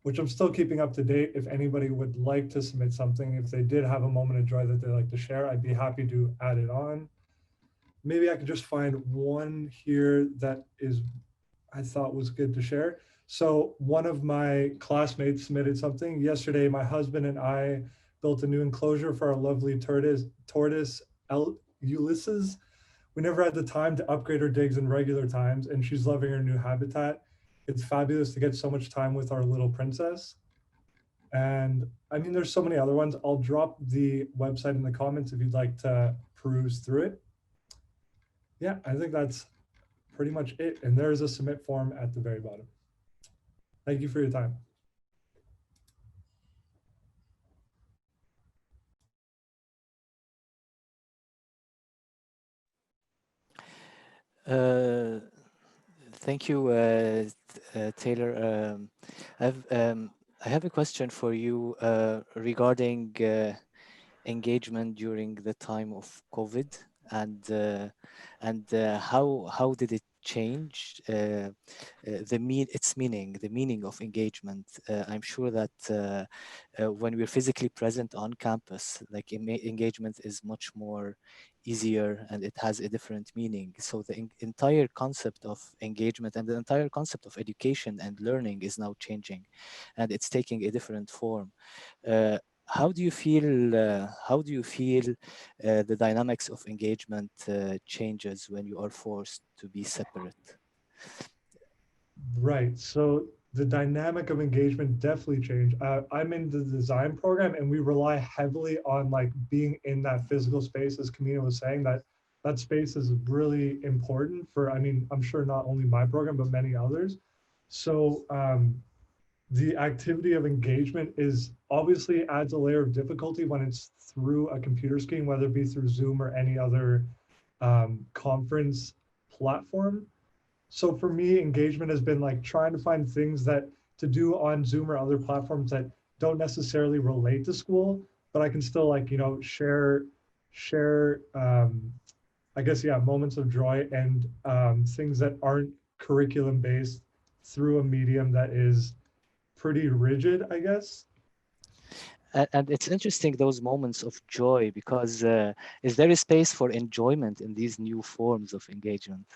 which I'm still keeping up to date. If anybody would like to submit something, if they did have a moment of joy that they'd like to share, I'd be happy to add it on. Maybe I could just find one here that I thought was good to share. So one of my classmates submitted something. Yesterday, my husband and I built a new enclosure for our lovely tortoise Ulysses. We never had the time to upgrade her digs in regular times, and she's loving her new habitat. It's fabulous to get so much time with our little princess. And I mean, there's so many other ones. I'll drop the website in the comments if you'd like to peruse through it. Yeah, I think that's pretty much it. And there's a submit form at the very bottom. Thank you for your time. Thank you, Taylor. I have a question for you regarding engagement during the time of COVID, and how did it change the meaning of engagement? I'm sure that when we're physically present on campus, like engagement is much more easier and it has a different meaning. So the entire concept of engagement and the entire concept of education and learning is now changing, and it's taking a different form. How do you feel? The dynamics of engagement changes when you are forced to be separate? Right. So the dynamic of engagement definitely changed. I'm in the design program, and we rely heavily on like being in that physical space, as Camina was saying. That space is really important for. I mean, I'm sure not only my program but many others. So the activity of engagement is obviously adds a layer of difficulty when it's through a computer screen, whether it be through Zoom or any other conference platform. So for me, engagement has been like trying to find things that to do on Zoom or other platforms that don't necessarily relate to school, but I can still like, share, I guess, yeah, moments of joy and things that aren't curriculum based through a medium that is pretty rigid, I guess. And it's interesting, those moments of joy, because is there a space for enjoyment in these new forms of engagement?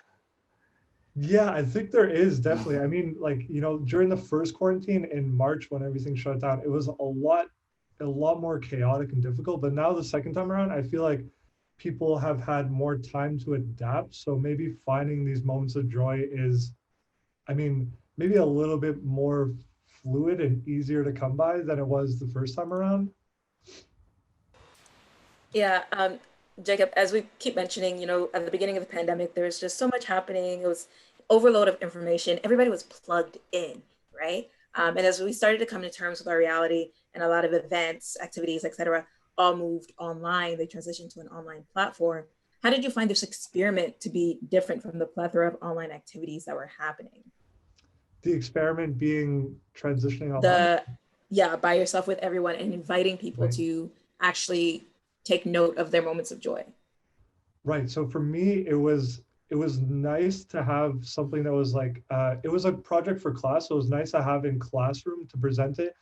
Yeah, I think there is definitely. I mean, like, during the first quarantine in March when everything shut down, it was a lot more chaotic and difficult. But now the second time around, I feel like people have had more time to adapt. So maybe finding these moments of joy is, I mean, maybe a little bit more fluid and easier to come by than it was the first time around. Yeah, Jacob, as we keep mentioning, at the beginning of the pandemic, there was just so much happening. It was overload of information. Everybody was plugged in, right? And as we started to come to terms with our reality and a lot of events, activities, etc., all moved online, they transitioned to an online platform. How did you find this experiment to be different from the plethora of online activities that were happening? The experiment being transitioning online. Yeah, by yourself with everyone and inviting people Right. to actually take note of their moments of joy. Right. So for me, it was nice to have something that was like it was a project for class. So it was nice to have in classroom to present it.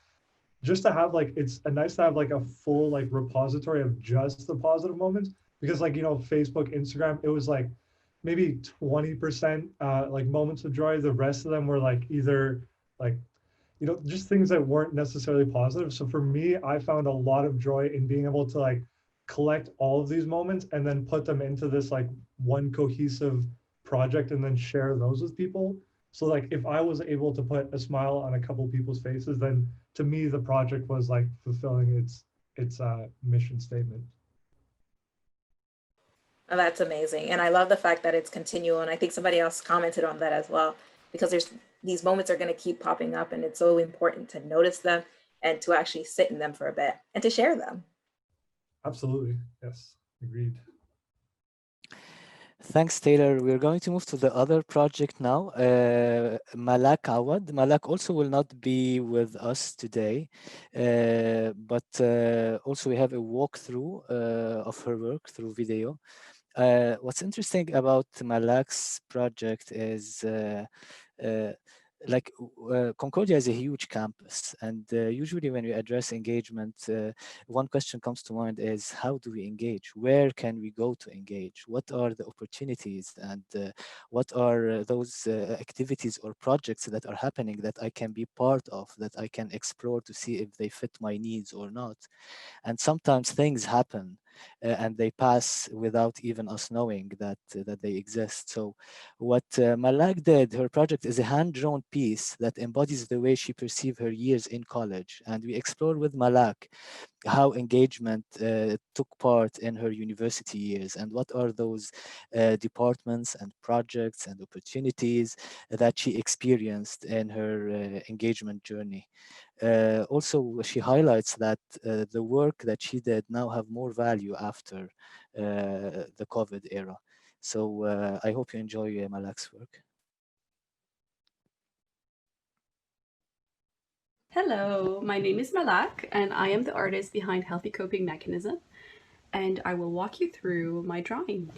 Just to have like it's nice to have like a full like repository of just the positive moments because like Facebook, Instagram, it was like maybe 20% like moments of joy. The rest of them were like either like just things that weren't necessarily positive. So for me, I found a lot of joy in being able to like collect all of these moments and then put them into this like one cohesive project and then share those with people. So like if I was able to put a smile on a couple people's faces, then to me the project was like fulfilling its mission statement. Oh, that's amazing. And I love the fact that it's continual. And I think somebody else commented on that as well, because there's these moments are going to keep popping up and it's so important to notice them and to actually sit in them for a bit and to share them. Absolutely. Yes. Agreed. Thanks, Taylor. We're going to move to the other project now. Malak Awad. Malak also will not be with us today, but also we have a walkthrough of her work through video. What's interesting about Malak's project is like Concordia is a huge campus, and usually when we address engagement, one question comes to mind is how do we engage? Where can we go to engage? What are the opportunities, and what are those activities or projects that are happening that I can be part of, that I can explore to see if they fit my needs or not? And sometimes things happen and they pass without even us knowing that they exist. So what Malak did, her project is a hand-drawn piece that embodies the way she perceived her years in college. And we explore with Malak how engagement took part in her university years and what are those departments and projects and opportunities that she experienced in her engagement journey. Also, she highlights that the work that she did now have more value after the COVID era. So I hope you enjoy Malak's work. Hello, my name is Malak, and I am the artist behind Healthy Coping Mechanism, and I will walk you through my drawing.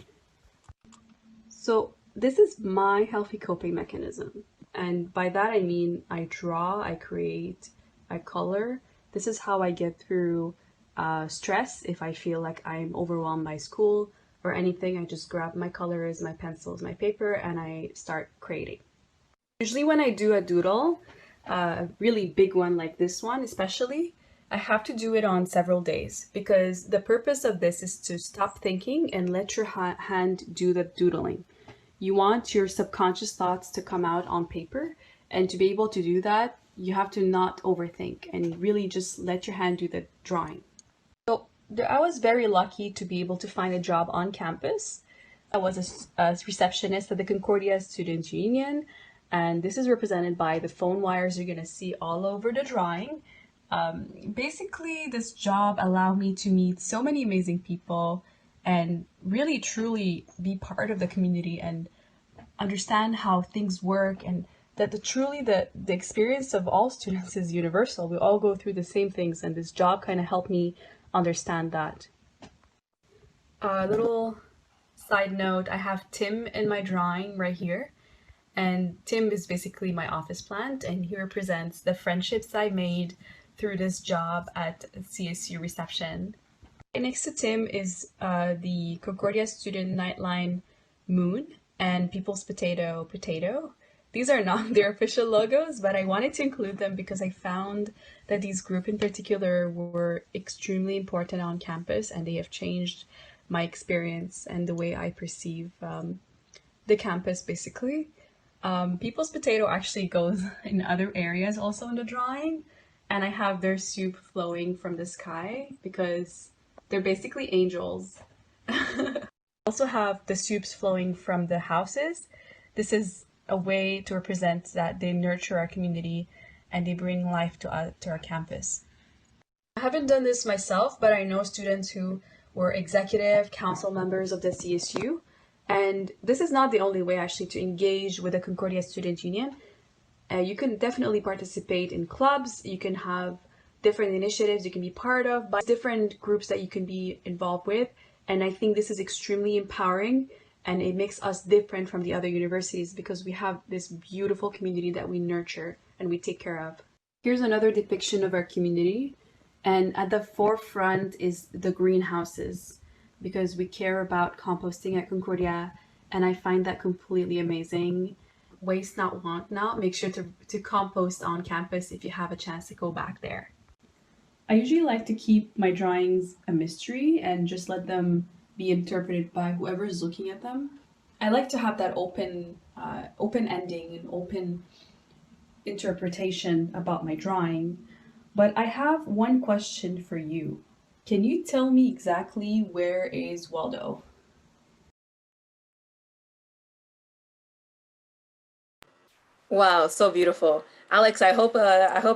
So this is my healthy coping mechanism, and by that I mean I draw, I create, I color. This is how I get through stress. If I feel like I'm overwhelmed by school or anything, I just grab my colors, my pencils, my paper, and I start creating. Usually when I do a doodle, a really big one like this one especially, I have to do it on several days because the purpose of this is to stop thinking and let your hand do the doodling. You want your subconscious thoughts to come out on paper, and to be able to do that, you have to not overthink and really just let your hand do the drawing. So I was very lucky to be able to find a job on campus. I was a receptionist at the Concordia Student Union, and this is represented by the phone wires you're gonna see all over the drawing. Basically, this job allowed me to meet so many amazing people and really truly be part of the community and understand how things work, and that the experience of all students is universal. We all go through the same things, and this job kind of helped me understand that. A little side note, I have Tim in my drawing right here. And Tim is basically my office plant, and he represents the friendships I made through this job at CSU reception. And next to Tim is the Concordia Student Nightline Moon. and People's Potato Potato. These are not their official logos, but I wanted to include them because I found that these group in particular were extremely important on campus, and they have changed my experience and the way I perceive the campus, basically. People's Potato actually goes in other areas also in the drawing, and I have their soup flowing from the sky because they're basically angels. Also have the soups flowing from the houses. This is a way to represent that they nurture our community and they bring life to our campus. I haven't done this myself, but I know students who were executive council members of the CSU. And this is not the only way actually to engage with the Concordia Student Union. You can definitely participate in clubs, you can have different initiatives you can be part of, but different groups that you can be involved with. And I think this is extremely empowering, and it makes us different from the other universities because we have this beautiful community that we nurture and we take care of. Here's another depiction of our community. And at the forefront is the greenhouses, because we care about composting at Concordia, and I find that completely amazing. Waste not, want not. Make sure to compost on campus if you have a chance to go back there. I usually like to keep my drawings a mystery and just let them be interpreted by whoever is looking at them. I like to have that open ending and open interpretation about my drawing. But I have one question for you. Can you tell me exactly where is Waldo? Wow, so beautiful. Alex, I hope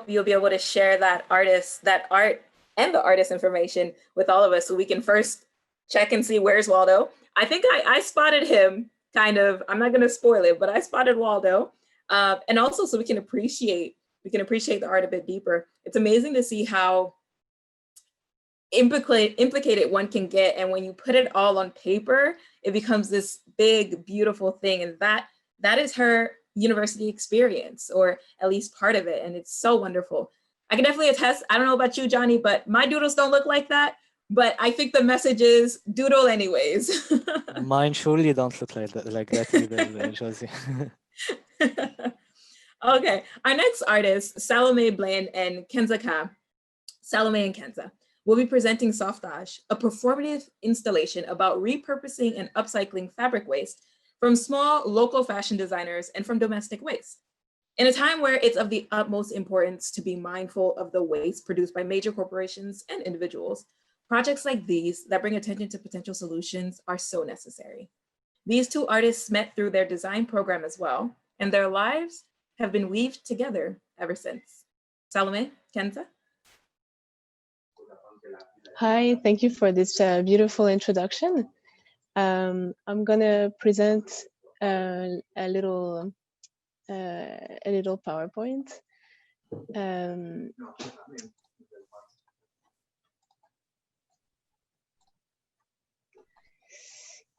you'll be able to share that art and the artist information with all of us so we can first check and see where's Waldo. I think I spotted him kind of, I'm not gonna spoil it, but I spotted Waldo. And also so we can appreciate the art a bit deeper. It's amazing to see how implicated one can get, and when you put it all on paper, it becomes this big, beautiful thing, and that is her university experience, or at least part of it, and it's so wonderful. I can definitely attest, I don't know about you, Johnny, but my doodles don't look like that, but I think the message is doodle anyways. Mine surely don't look like that either, Josie. Okay, our next artists, Salome Blaine and Kenza Ka, Salome and Kenza, will be presenting Softage, a performative installation about repurposing and upcycling fabric waste from small local fashion designers and from domestic waste. In a time where it's of the utmost importance to be mindful of the waste produced by major corporations and individuals, projects like these that bring attention to potential solutions are so necessary. These two artists met through their design program as well, and their lives have been weaved together ever since. Salome, Kenza? Hi, thank you for this beautiful introduction. I'm gonna present a little PowerPoint.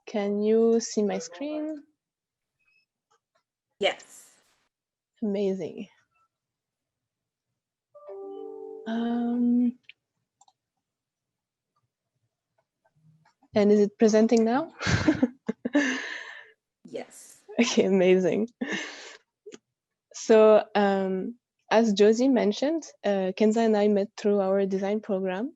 Can you see my screen? Yes. Amazing. And is it presenting now? Yes. Okay, amazing. So as Josie mentioned, Kenza and I met through our design program,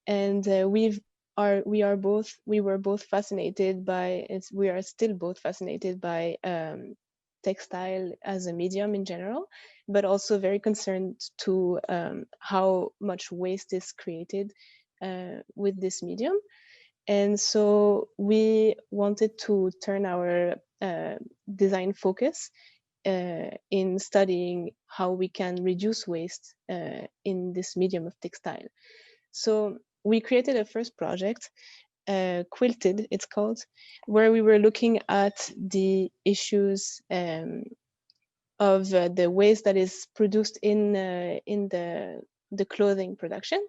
and we were both fascinated by it. We are still both fascinated by textile as a medium in general, but also very concerned to how much waste is created with this medium. And so we wanted to turn our design focus in studying how we can reduce waste in this medium of textile. So we created a first project, Quilted it's called, where we were looking at the issues of the waste that is produced in the clothing production.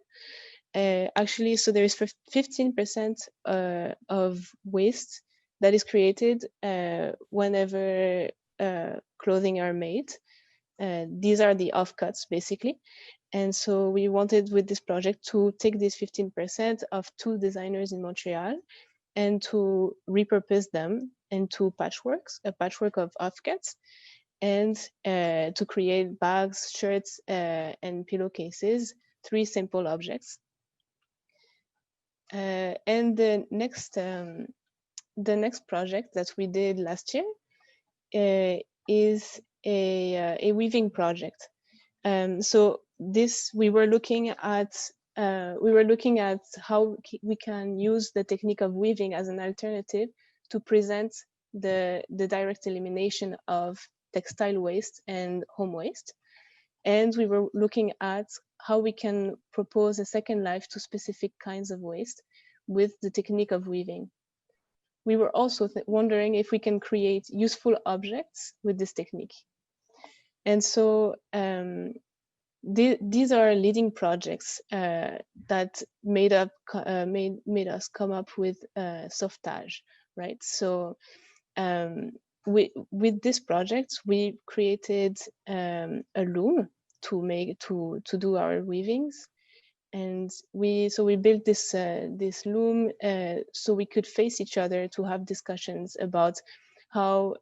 Actually, so there is 15% of waste that is created whenever clothing are made. These are the offcuts, basically. And so we wanted with this project to take this 15% of two designers in Montreal and to repurpose them into patchworks, a patchwork of offcuts, and to create bags, shirts, and pillowcases, 3 simple objects. And the next project that we did last year is a weaving project. So this we were looking at how we can use the technique of weaving as an alternative to present the direct elimination of textile waste and home waste. And we were looking at how we can propose a second life to specific kinds of waste with the technique of weaving. We were also wondering if we can create useful objects with this technique. And so these are leading projects that made us come up with Sauvetage, right? So with this project, we created a loom to do our weavings, and we built this loom so we could face each other to have discussions about how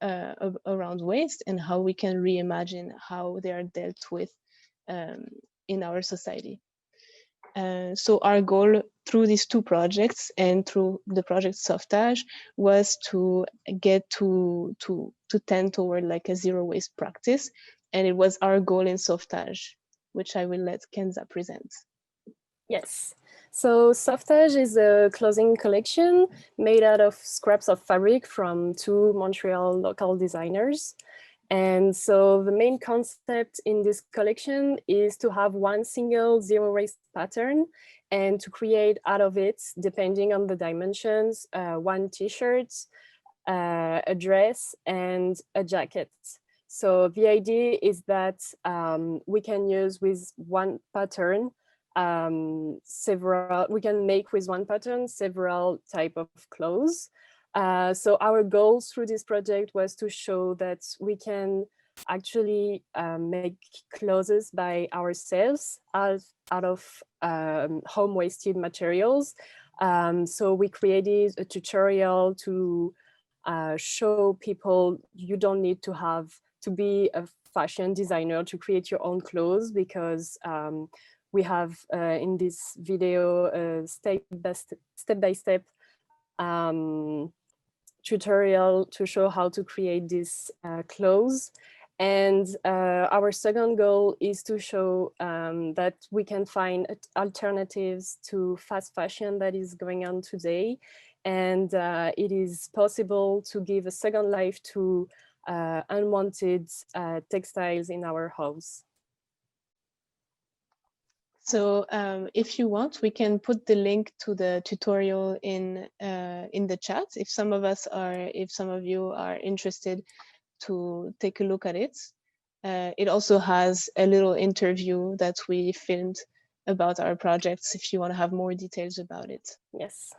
around waste and how we can reimagine how they are dealt with in our society. So our goal through these 2 projects and through the project Sauvetage was to get to tend toward like a zero waste practice, and it was our goal in Sauvetage, which I will let Kenza present. Yes. So Sauvetage is a clothing collection made out of scraps of fabric from 2 Montreal local designers. And so the main concept in this collection is to have one single zero waste pattern and to create out of it, depending on the dimensions, 1 t-shirt, a dress, and a jacket. So the idea is that we can use with one pattern we can make with one pattern several type of clothes. So our goal through this project was to show that we can actually make clothes by ourselves out of home wasted materials. So we created a tutorial to show people you don't need to be a fashion designer to create your own clothes, because we have in this video a step-by-step tutorial to show how to create these clothes. And our second goal is to show that we can find alternatives to fast fashion that is going on today. And it is possible to give a second life to unwanted textiles in our house. So if you want, we can put the link to the tutorial in the chat. If some of you are interested to take a look at it. It also has a little interview that we filmed about our projects if you want to have more details about it. Yes.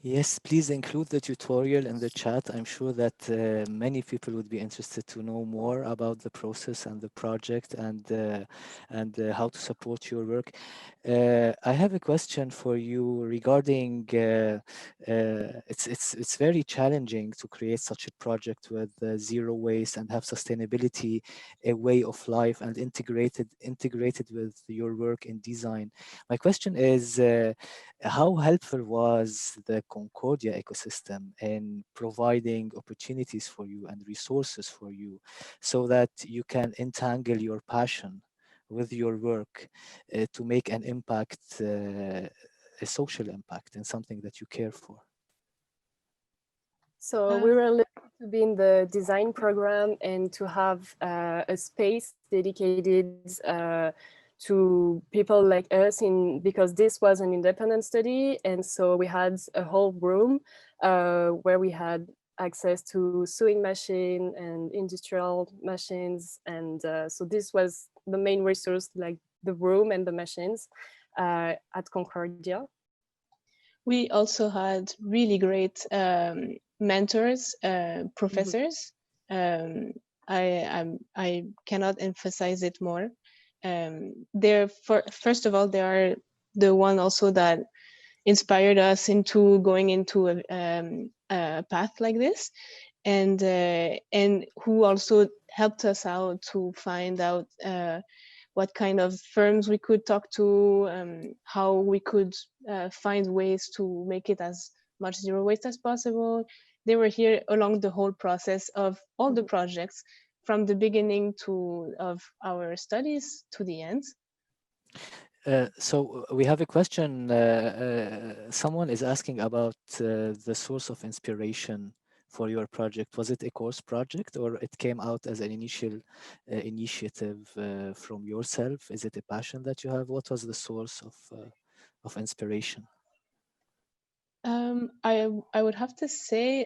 Yes, please include the tutorial in the chat. I'm sure that many people would be interested to know more about the process and the project and how to support your work. I have a question for you regarding it's very challenging to create such a project with zero waste and have sustainability, a way of life, and integrated with your work in design. My question is, how helpful was the Concordia ecosystem in providing opportunities for you and resources for you so that you can entangle your passion with your work to make an impact, a social impact, and something that you care for? So we were lucky to be in the design program and to have a space dedicated to people like us, because this was an independent study, and so we had a whole room where we had access to sewing machine and industrial machines, and so this was the main resource, like the room and the machines at Concordia. We also had really great mentors, professors. I cannot emphasize it more. First of all, they are the one also that inspired us into going into path like this, and who also helped us out to find out what kind of firms we could talk to, how we could find ways to make it as much zero waste as possible. They were here along the whole process of all the projects, from the beginning of our studies to the end. So we have a question. Someone is asking about the source of inspiration for your project. Was it a course project, or it came out as an initial initiative from yourself? Is it a passion that you have? What was the source of inspiration? I would have to say,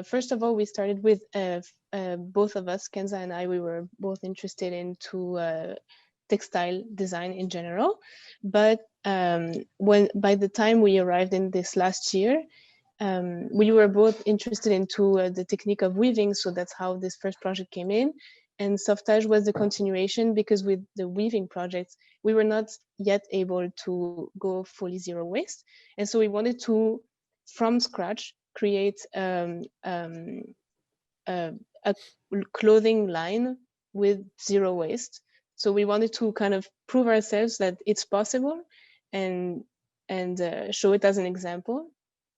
first of all, we started with both of us, Kenza and I. We were both interested into textile design in general, but by the time we arrived in this last year, we were both interested into the technique of weaving, so that's how this first project came in. And Softage was the continuation, because with the weaving projects, we were not yet able to go fully zero waste. And so we wanted to, from scratch, create a clothing line with zero waste. So we wanted to kind of prove ourselves that it's possible, and show it as an example,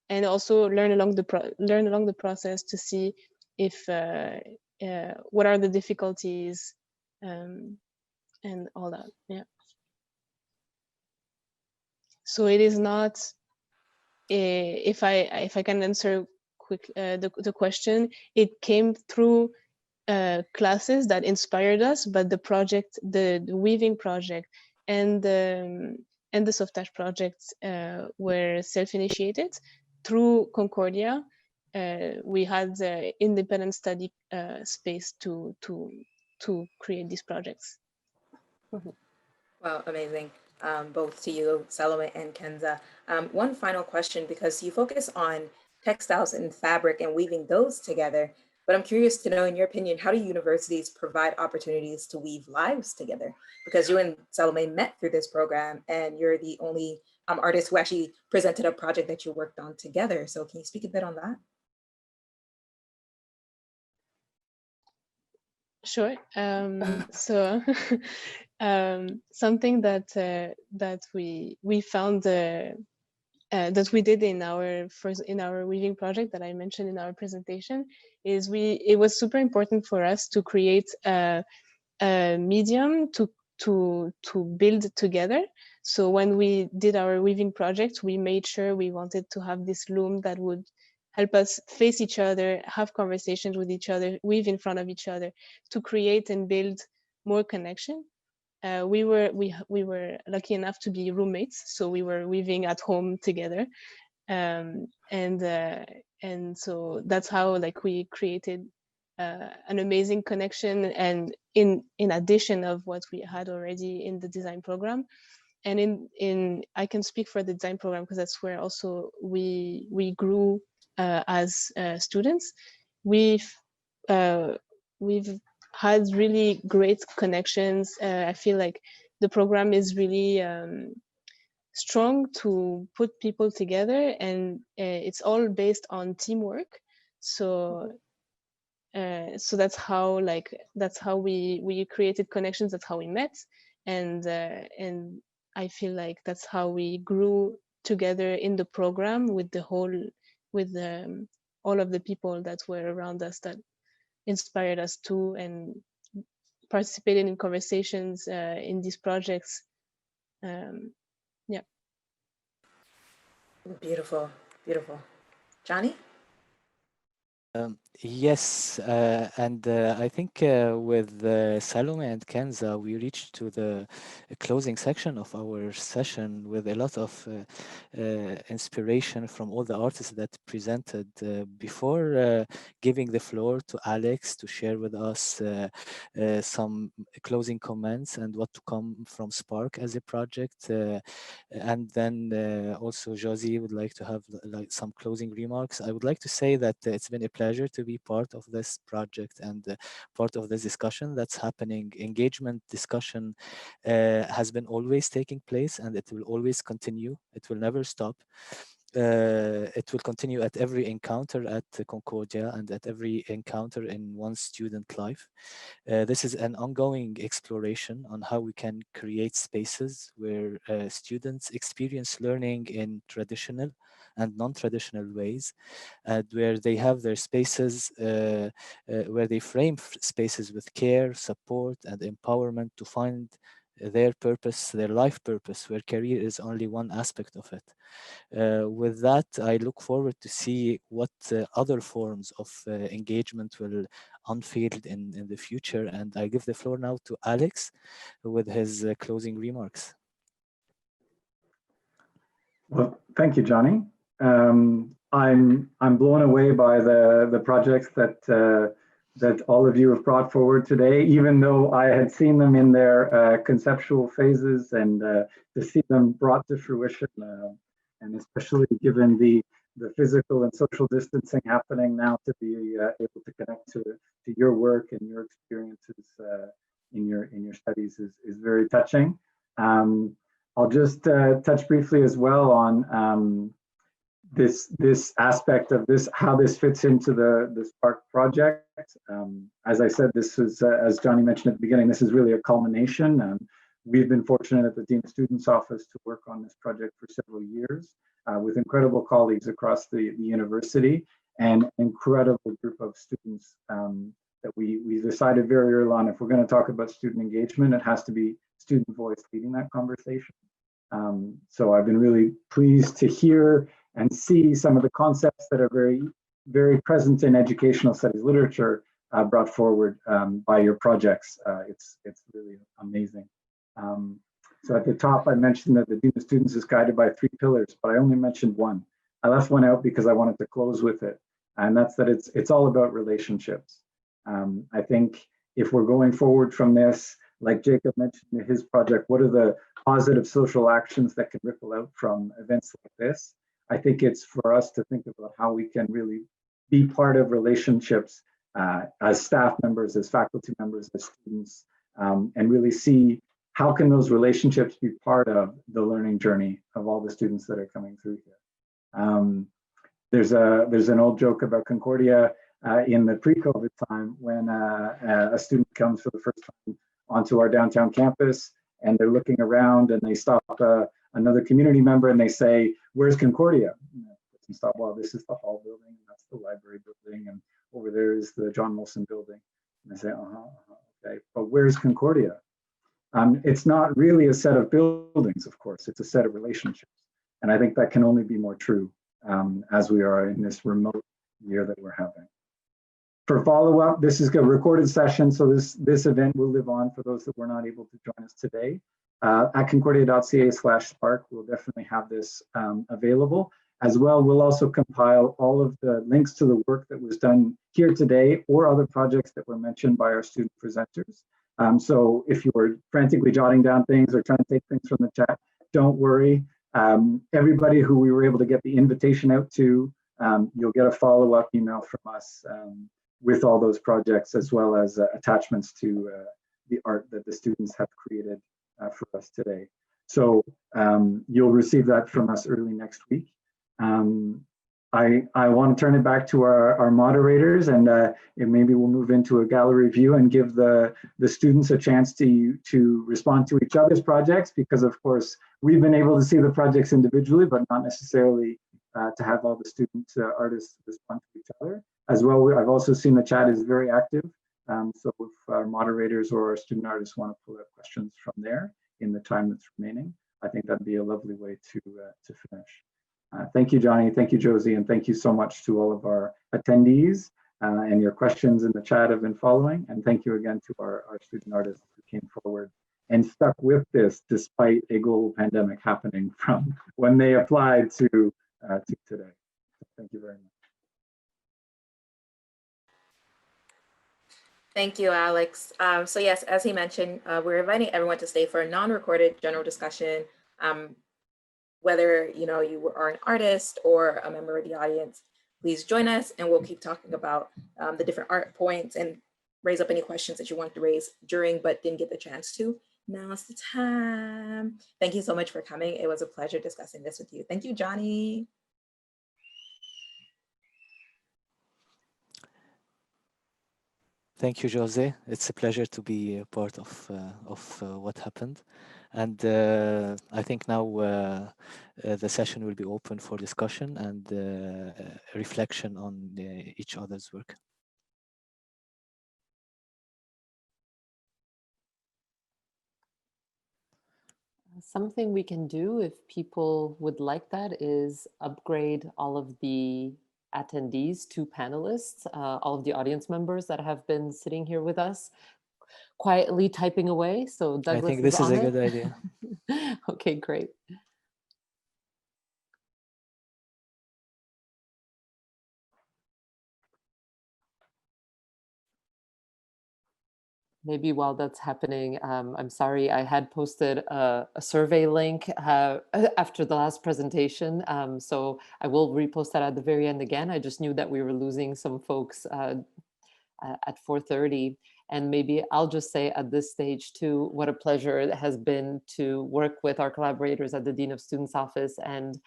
and also learn along the process to see if what are the difficulties, and all that. Yeah. So it is not, if I can answer quick the question, it came through classes that inspired us, but the project, the weaving project, and the Softage projects were self-initiated through Concordia. We had the independent study space to create these projects. Wow, amazing. Both to you, Salome and Kenza. One final question, because you focus on textiles and fabric and weaving those together, but I'm curious to know, in your opinion, how do universities provide opportunities to weave lives together? Because you and Salome met through this program, and you're the only artist who actually presented a project that you worked on together. So can you speak a bit on that? Sure. So something that we found that we did in our weaving project that I mentioned in our presentation is it was super important for us to create a medium to build together. So when we did our weaving project, we made sure we wanted to have this loom that would help us face each other, have conversations with each other, weave in front of each other, to create and build more connection. We were lucky enough to be roommates, so we were weaving at home together, and so that's how we created an amazing connection, and in addition of what we had already in the design program. And in I can speak for the design program, because that's where also we grew as students. We've had really great connections. I feel like the program is really strong to put people together, and it's all based on teamwork. So so that's how we created connections. That's how we met, and I feel like that's how we grew together in the program with all of the people that were around us that inspired us too, and participated in conversations in these projects. Yeah. Beautiful, beautiful. Johnny? Yes, and I think with Salome and Kenza, we reached to the closing section of our session with a lot of inspiration from all the artists that presented. Before giving the floor to Alex to share with us some closing comments and what to come from Spark as a project, and then also Josie would like to have some closing remarks. I would like to say that it's been a pleasure to be part of this project and part of this discussion that's happening. Engagement discussion has been always taking place, and it will always continue. It will never stop. it will continue at every encounter at Concordia and at every encounter in one student life. This is an ongoing exploration on how we can create spaces where students experience learning in traditional and non-traditional ways, and where they have their spaces, where they frame spaces with care, support, and empowerment to find their purpose, their life purpose, where career is only one aspect of it. With that, I look forward to see what other forms of engagement will unfold in the future. And I give the floor now to Alex with his closing remarks. Well, thank you, Johnny. I'm blown away by the projects that all of you have brought forward today, even though I had seen them in their conceptual phases, and to see them brought to fruition, and especially given the physical and social distancing happening now, to be able to connect to your work and your experiences in your studies is very touching. I'll just touch briefly as well on this aspect of this, how this fits into the Spark project. As I said, this is, as Johnny mentioned at the beginning, this is really a culmination. We've been fortunate at the Dean of Students Office to work on this project for several years with incredible colleagues across the university, and an incredible group of students that we decided very early on, if we're going to talk about student engagement, it has to be student voice leading that conversation. So I've been really pleased to hear and see some of the concepts that are very, very present in educational studies literature brought forward by your projects. It's really amazing. So at the top, I mentioned that the Dean of Students is guided by 3 pillars, but I only mentioned one. I left one out because I wanted to close with it, and that's that it's all about relationships. I think if we're going forward from this, like Jacob mentioned in his project, what are the positive social actions that can ripple out from events like this? I think it's for us to think about how we can really be part of relationships as staff members, as faculty members, as students, and really see how can those relationships be part of the learning journey of all the students that are coming through here. There's an old joke about Concordia in the pre-COVID time when a student comes for the first time onto our downtown campus, and they're looking around and they stop another community member and they say, "Where's Concordia?" And stop, well, this is the hall building, and that's the library building, and over there is the John Molson building. And I say, okay, but where's Concordia? It's not really a set of buildings, of course, it's a set of relationships. And I think that can only be more true as we are in this remote year that we're having. For follow-up, this is a recorded session, so this event will live on for those that were not able to join us today. At concordia.ca/spark, we'll definitely have this available. As well, we'll also compile all of the links to the work that was done here today or other projects that were mentioned by our student presenters. So if you were frantically jotting down things or trying to take things from the chat, don't worry. Everybody who we were able to get the invitation out to, you'll get a follow-up email from us with all those projects, as well as attachments to the art that the students have created for us today. So you'll receive that from us early next week. I want to turn it back to our moderators, and maybe we'll move into a gallery view and give the students a chance to respond to each other's projects, because of course we've been able to see the projects individually, but not necessarily to have all the student artists respond to each other. As well, I've also seen the chat is very active. So if our moderators or our student artists want to pull out questions from there in the time that's remaining, I think that'd be a lovely way to finish. Thank you, Johnny. Thank you, Josie. And thank you so much to all of our attendees, and your questions in the chat have been following. And thank you again to our student artists who came forward and stuck with this despite a global pandemic happening from when they applied to today. Thank you very much. Thank you, Alex. So yes, as he mentioned, we're inviting everyone to stay for a non-recorded general discussion. Whether you are an artist or a member of the audience, please join us, and we'll keep talking about the different art points and raise up any questions that you want to raise during but didn't get the chance to. Now's the time. Thank you so much for coming. It was a pleasure discussing this with you. Thank you, Johnny. Thank you, Jose. It's a pleasure to be a part of what happened. And I think now the session will be open for discussion and reflection on each other's work. Something we can do if people would like that is upgrade all of the attendees to panelists, all of the audience members that have been sitting here with us, quietly typing away. So Douglas I think this is on a it. good idea. Okay, great. Maybe while that's happening, I'm sorry, I had posted a survey link after the last presentation. So I will repost that at the very end again. I just knew that we were losing some folks at 4:30. And maybe I'll just say at this stage too, what a pleasure it has been to work with our collaborators at the Dean of Students Office and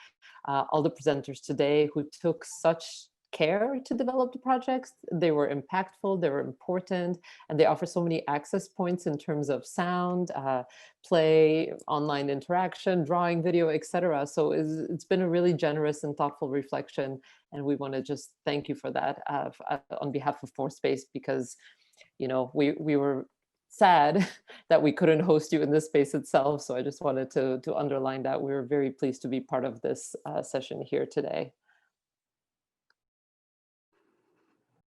all the presenters today who took such care to develop the projects. They were impactful, they were important, and they offer so many access points in terms of sound, play, online interaction, drawing, video, etc. So it's been a really generous and thoughtful reflection, and we want to just thank you for that on behalf of ForSpace, because we were sad that we couldn't host you in this space itself. So I just wanted to underline that we were very pleased to be part of this session here today.